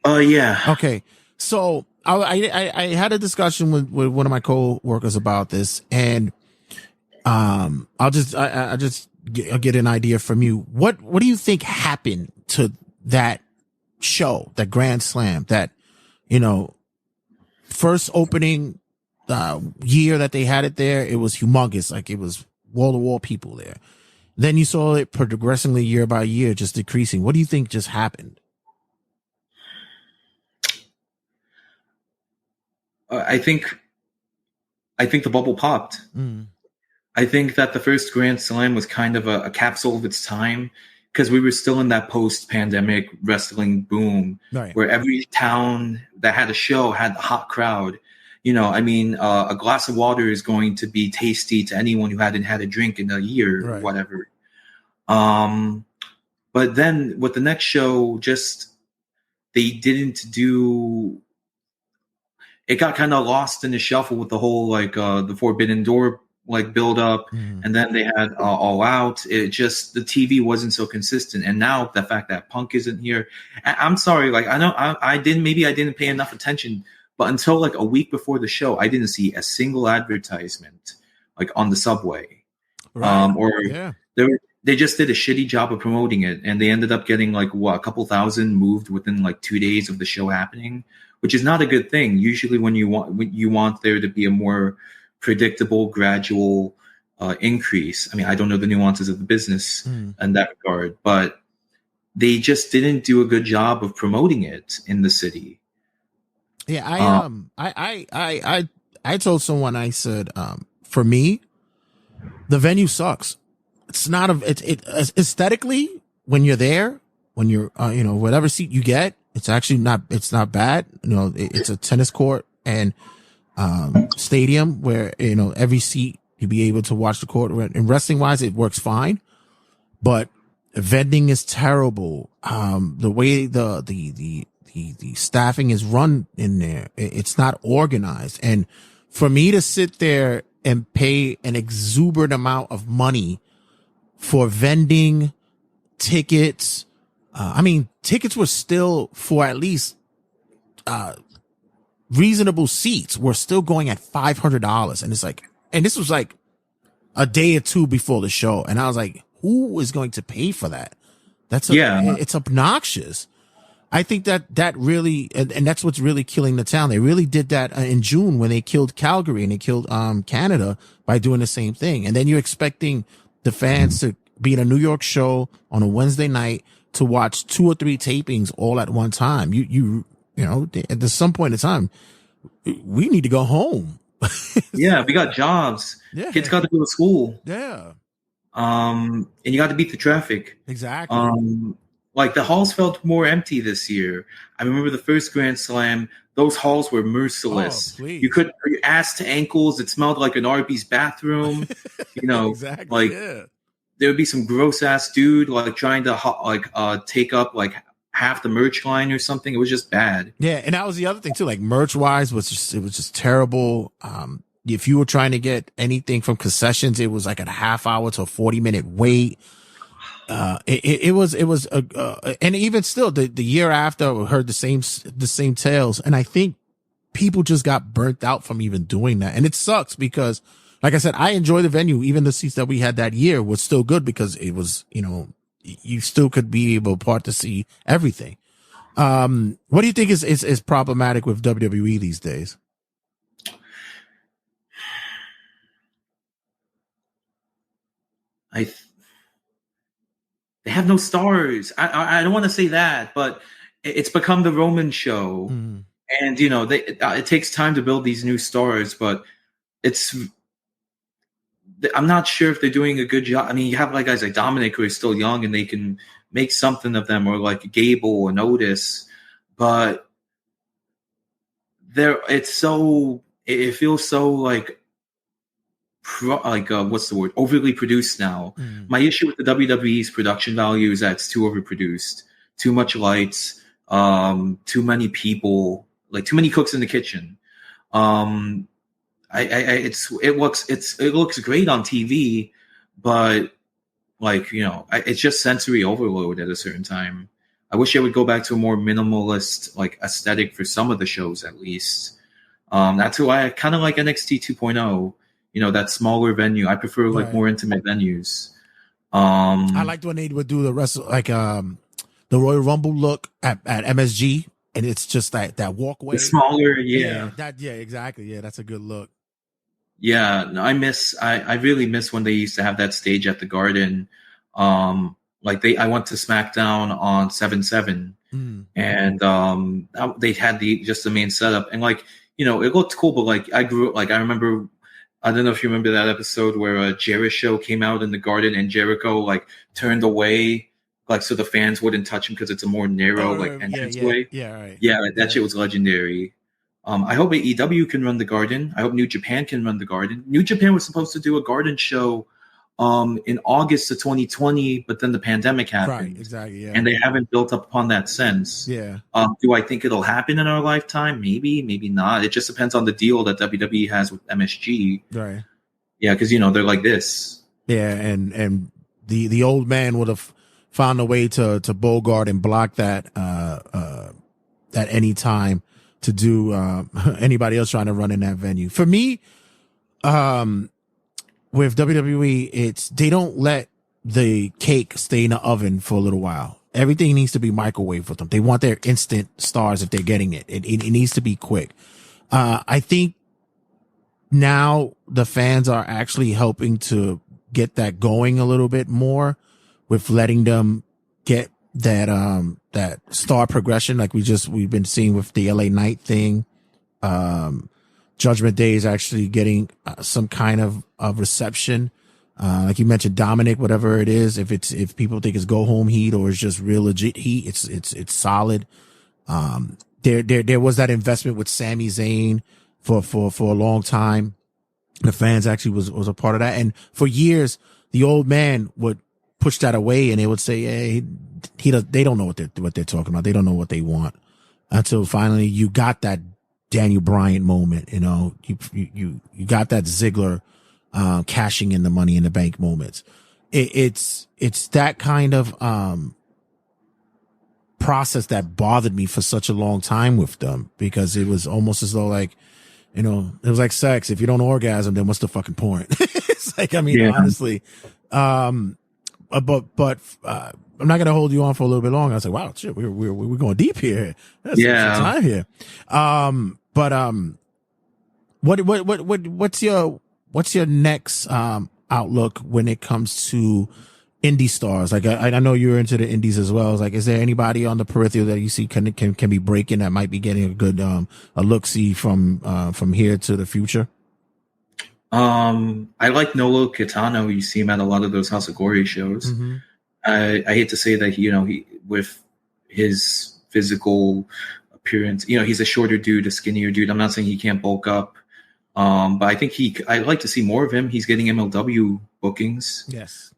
Yeah. Okay. So I had a discussion with one of my co-workers about this, and I'll just get an idea from you. What do you think happened to that show, that Grand Slam, that first opening year that they had it there? It was humongous, like it was wall-to-wall people there. Then you saw it progressively year by year, just decreasing. What do you think just happened? I think the bubble popped. I think that the first Grand Slam was kind of a capsule of its time because we were still in that post-pandemic wrestling boom, right, where every town that had a show had a hot crowd. A glass of water is going to be tasty to anyone who hadn't had a drink in a year, right, or whatever. But then with the next show, they didn't do. It got kind of lost in the shuffle with the whole the Forbidden Door build up, and then they had All Out. The TV wasn't so consistent, and now the fact that Punk isn't here, I'm sorry, I didn't pay enough attention, but until a week before the show, I didn't see a single advertisement on the subway, right. They just did a shitty job of promoting it, and they ended up getting a couple thousand moved within 2 days of the show happening, which is not a good thing. Usually when you want there to be a more predictable, gradual increase. I mean, I don't know the nuances of the business in that regard, but they just didn't do a good job of promoting it in the city. Yeah, I told someone, I said, for me, the venue sucks. It's not aesthetically, when you're there, when you're whatever seat you get, it's actually it's not bad. It's a tennis court and stadium where every seat you'll be able to watch the court. And wrestling wise, it works fine. But vending is terrible. The way the staffing is run in there, it's not organized. And for me to sit there and pay an exuberant amount of money for vending tickets, tickets were still for at least, reasonable seats were still going at $500. And it's like, and this was like a day or two before the show. And I was like, who is going to pay for that? It's obnoxious. I think that really, and that's what's really killing the town. They really did that in June when they killed Calgary and they killed, Canada by doing the same thing. And then you're expecting the fans to be in a New York show on a Wednesday night to watch 2 or 3 tapings all at one time. You know, at some point in time, we need to go home. Yeah, we got jobs. Yeah. Kids got to go to school. Yeah. And you got to beat the traffic. Exactly. Like the halls felt more empty this year. I remember the first Grand Slam; those halls were merciless. Oh, please. You could your ass to ankles. It smelled like an Arby's bathroom. You know, exactly. There would be some gross ass dude like trying to take up like half the merch line or something. It was just bad. Yeah, and that was the other thing too. Like merch wise, was just terrible. If you were trying to get anything from concessions, it was like a half hour to a 40-minute wait. It was and even still the year after we heard the same tales. And I think people just got burnt out from even doing that. And it sucks because, like I said, I enjoy the venue. Even the seats that we had that year was still good because it was, you know, you still could be able to see everything. What do you think is problematic with WWE these days? They have no stars. I don't want to say that, but it's become the Roman show. Mm. And, you know, it takes time to build these new stars, but I'm not sure if they're doing a good job. I mean, you have like guys like Dominic who are still young and they can make something of them, or like Gable or Otis, but it feels so like, what's the word? Overly produced now. Mm. My issue with the WWE's production value is that it's too overproduced, too much lights, too many people, like too many cooks in the kitchen. It looks great on TV, but like, you know, it's just sensory overload at a certain time. I wish I would go back to a more minimalist like aesthetic for some of the shows at least. That's why I kind of like NXT 2.0. You know, that smaller venue. I prefer like more intimate venues. I liked when they would do the the Royal Rumble look at MSG, and it's just that walkway. The smaller, yeah. Exactly. Yeah, that's a good look. Yeah, no, I really miss when they used to have that stage at the Garden. I went to SmackDown on 7/7, and they had just the main setup, and like, you know, it looked cool, but like I remember. I don't know if you remember that episode where Jericho came out in the Garden and Jericho like turned away, like so the fans wouldn't touch him because it's a more narrow entranceway. That shit was legendary. I hope AEW can run the Garden. I hope New Japan can run the Garden. New Japan was supposed to do a Garden show in August of 2020, but then the pandemic happened. Right, exactly. Yeah. And they haven't built up upon that since. Yeah. Do I think it'll happen in our lifetime? Maybe, maybe not. It just depends on the deal that WWE has with MSG. Right. Yeah, because you know they're like this. Yeah, and the old man would have found a way to bogart and block that at any time to do anybody else trying to run in that venue. For me, with WWE, they don't let the cake stay in the oven for a little while. Everything needs to be microwave with them. They want their instant stars if they're getting it. It needs to be quick. I think now the fans are actually helping to get that going a little bit more with letting them get that star progression like we've been seeing with the LA Knight thing. Judgment Day is actually getting some kind of reception. Like you mentioned, Dominic, whatever it is, if people think it's go home heat or it's just real legit heat, it's solid. There was that investment with Sami Zayn for a long time. The fans actually was a part of that. And for years, the old man would push that away, and they would say, "Hey, they don't know what they're talking about. They don't know what they want." Until finally, you got that Daniel Bryant moment. You know, you got that Ziggler cashing in the Money in the Bank moments. It's that kind of process that bothered me for such a long time with them, because it was almost as though, like, you know, it was like sex. If you don't orgasm, then what's the fucking point? It's like, I mean, honestly, but I'm not going to hold you on for a little bit longer. I was like, wow, shit, we're going deep here. That's some time here. What's your next outlook when it comes to indie stars? Like, I know you're into the indies as well. It's like, is there anybody on the periphery that you see can be breaking, that might be getting a good a look-see from here to the future? I like Nolo Kitano. You see him at a lot of those House of Glory shows. Mm-hmm. I hate to say that he with his physical appearance, he's a shorter dude, a skinnier dude. I'm not saying he can't bulk up, but I think I'd like to see more of him. He's getting MLW bookings. Yes.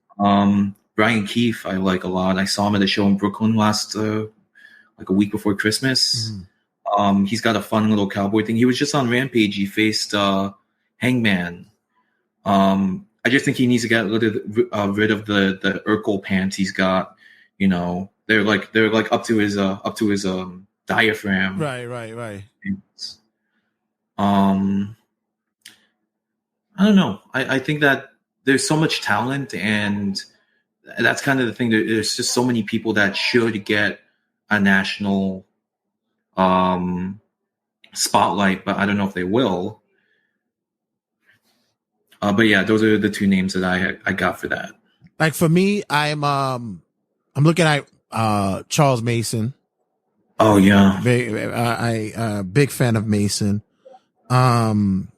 Brian Keefe, I like a lot. I saw him at a show in Brooklyn last like a week before Christmas. Mm-hmm. He's got a fun little cowboy thing. He was just on Rampage. He faced Hangman. I just think he needs to get rid of the Urkel pants he's got. They're like up to his diaphragm. Right. I don't know. I think that there's so much talent, and that's kind of the thing. There's just so many people that should get a national spotlight, but I don't know if they will. But yeah, those are the two names that I got for that. Like, for me, I'm looking at Charles Mason. Oh yeah, big fan of Mason. Also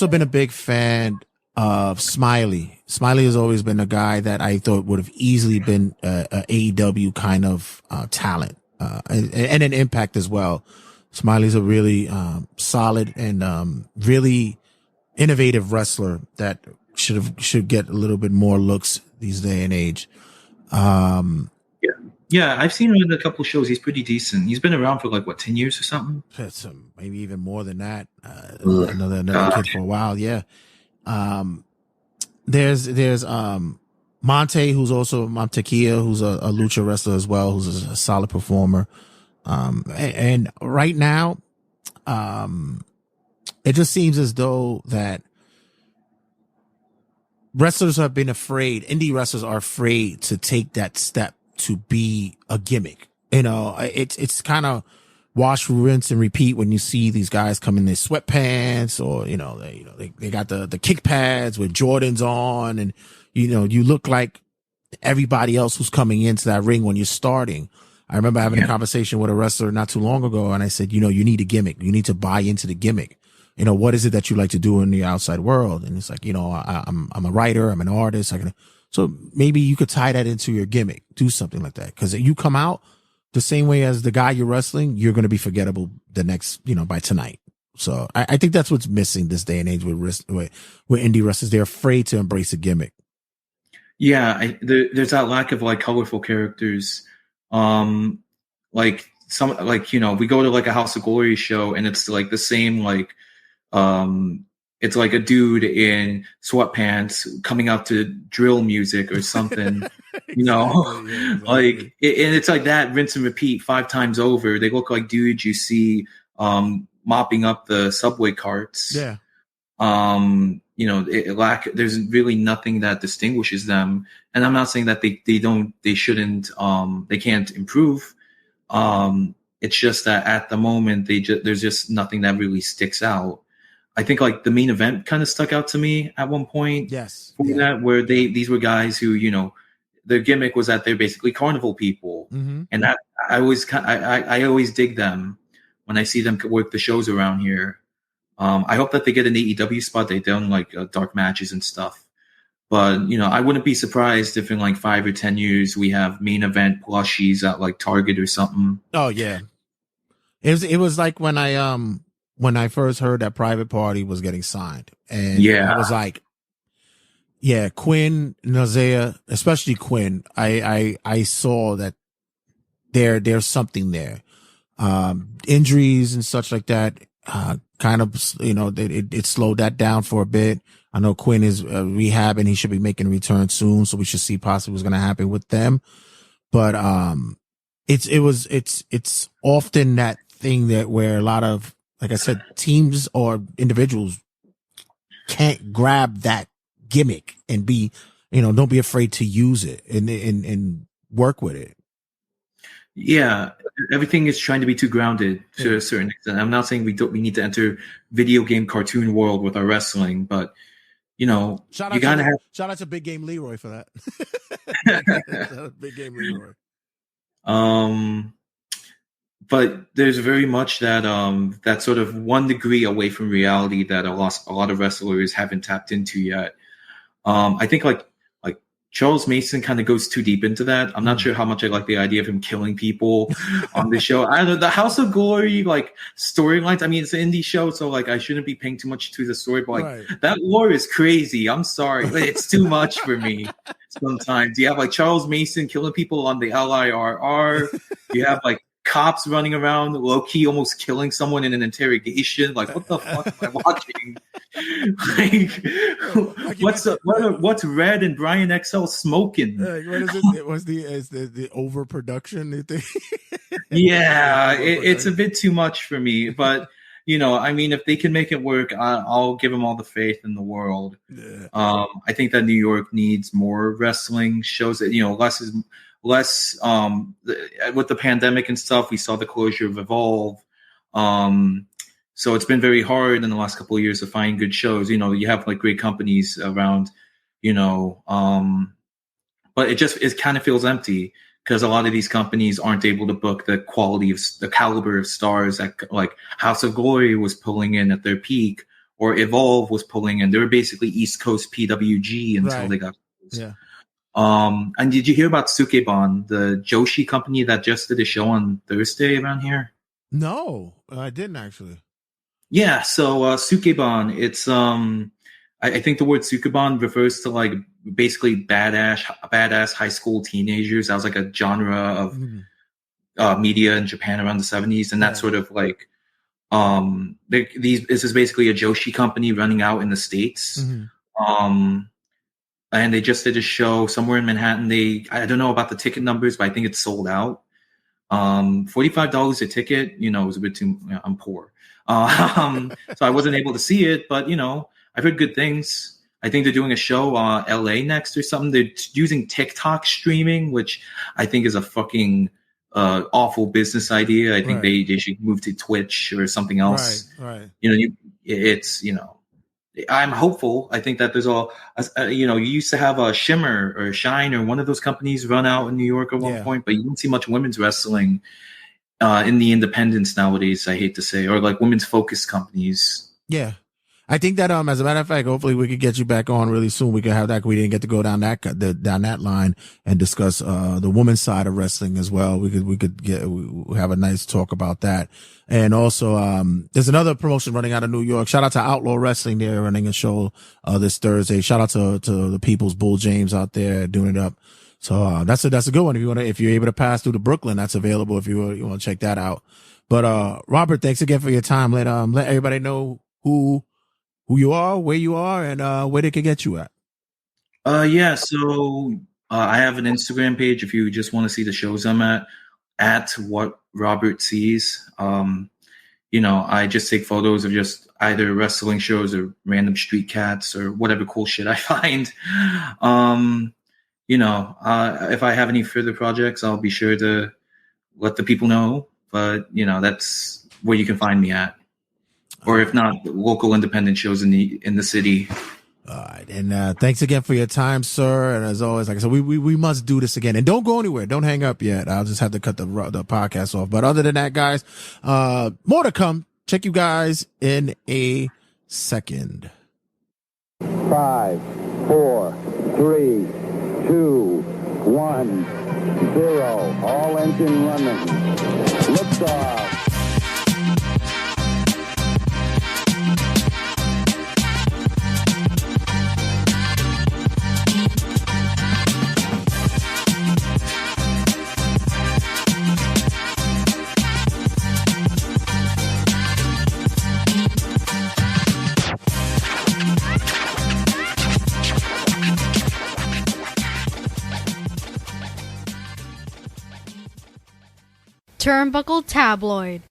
been a big fan of Smiley. Smiley has always been a guy that I thought would have easily been a AEW kind of talent, and an Impact as well. Smiley's a really solid and really innovative wrestler that should get a little bit more looks these day and age. Yeah, I've seen him in a couple shows. He's pretty decent. He's been around for 10 years or something. Maybe even more than that. Another kid for a while. Yeah. There's Monte, who's also Montequia, who's a lucha wrestler as well, who's a solid performer. And right now, it just seems as though that wrestlers have been afraid. Indie wrestlers are afraid to take that step to be a gimmick. It's kind of wash, rinse, and repeat when you see these guys come in their sweatpants, or they got the kick pads with Jordans on, and you look like everybody else who's coming into that ring when you're starting. I remember having a conversation with a wrestler not too long ago, and I said, you need a gimmick. You need to buy into the gimmick. What is it that you like to do in the outside world? And it's like, I'm a writer, I'm an artist. So maybe you could tie that into your gimmick, do something like that. Because you come out the same way as the guy you're wrestling, you're going to be forgettable the next, by tonight. So I think that's what's missing this day and age with indie wrestlers. They're afraid to embrace a gimmick. Yeah, there's that lack of colorful characters. We go to a House of Glory show, and it's the same it's like a dude in sweatpants coming out to drill music or something, exactly. And it's like that, rinse and repeat 5 times over. They look like dudes you see mopping up the subway carts. Yeah. There's really nothing that distinguishes them. And I'm not saying that they can't improve. It's just that at the moment there's just nothing that really sticks out. I think the main event kind of stuck out to me at one point. Yes. That where these were guys who, their gimmick was that they're basically carnival people. Mm-hmm. And that I always dig them when I see them work the shows around here. I hope that they get an AEW spot. They've done dark matches and stuff. But, I wouldn't be surprised if in 5 or 10 years we have main event plushies at Target or something. Oh yeah. It was like when I first heard that Private Party was getting signed, and I was like, Yeah, Quinn, Nazea, especially Quinn. I saw that there's something there. Injuries and such like that, kind of, it slowed that down for a bit. I know Quinn is rehabbing. He should be making a return soon. So we should see possibly what's going to happen with them. But, it's often that thing that where a lot of, like I said, teams or individuals can't grab that gimmick and be, don't be afraid to use it and work with it. Yeah, everything is trying to be too grounded to a certain extent. I'm not saying we need to enter video game cartoon world with our wrestling, but shout out to Big Game Leroy for that. Big Game Leroy. But there's very much that that sort of 1 degree away from reality that a lot of wrestlers haven't tapped into yet. I think like Charles Mason kind of goes too deep into that. I'm not sure how much I like the idea of him killing people on the show. I don't know, the House of Glory storylines. I mean, it's an indie show, so I shouldn't be paying too much to the story. But that lore is crazy. I'm sorry, but it's too much for me. Sometimes you have Charles Mason killing people on the LIRR. You have cops running around low key, almost killing someone in an interrogation. What the fuck am I watching? What's Red and Brian XL smoking? What is it? What's the overproduction? You think? Yeah, it's a bit too much for me. But I mean, if they can make it work, I'll give them all the faith in the world. Yeah. I think that New York needs more wrestling shows. That less with the pandemic and stuff. We saw the closure of Evolve. So it's been very hard in the last couple of years to find good shows. You have great companies around, but it kind of feels empty because a lot of these companies aren't able to book the caliber of stars that House of Glory was pulling in at their peak, or Evolve was pulling in. They were basically East Coast PWG until they got closed. Yeah. And did you hear about Sukeban, the Joshi company that just did a show on Thursday around here? No, I didn't actually. Yeah, so Sukeban, it's I think the word Sukeban refers to basically badass high school teenagers. That was a genre of media in Japan around the 70s, and that's sort of this is basically a Joshi company running out in the States. Mm-hmm. And they just did a show somewhere in Manhattan. I don't know about the ticket numbers, but I think it's sold out. $45 a ticket, it was a bit too, I'm poor. So I wasn't able to see it, but I've heard good things. I think they're doing a show LA next or something. They're using TikTok streaming, which I think is a fucking awful business idea. I think they should move to Twitch or something else. Right. I'm hopeful. I think that there's you used to have a Shimmer or Shine or one of those companies run out in New York at one point, but you don't see much women's wrestling in the independents nowadays, I hate to say, or women's focused companies. Yeah. I think that, as a matter of fact, hopefully we could get you back on really soon. We could have that. We didn't get to go down that line and discuss, the women's side of wrestling as well. We could have a nice talk about that. And also, there's another promotion running out of New York. Shout out to Outlaw Wrestling. They're running a show, this Thursday. Shout out to the People's Bull James out there doing it up. So, that's a good one. If you're able to pass through to Brooklyn, that's available if you want to check that out. But, Robert, thanks again for your time. Let everybody know who you are, where you are, and where they can get you at. Yeah, so I have an Instagram page if you just want to see the shows I'm at what Robert sees. I just take photos of just either wrestling shows or random street cats or whatever cool shit I find. If I have any further projects, I'll be sure to let the people know. But, that's where you can find me at. Or if not, local independent shows in the city. All right. And thanks again for your time, sir. And as always, like I said, we must do this again. And don't go anywhere. Don't hang up yet. I'll just have to cut the podcast off. But other than that, guys, more to come. Check you guys in a second. 5, 4, 3, 2, 1, 0. All engine running. Liftoff. Turnbuckle Tabloid.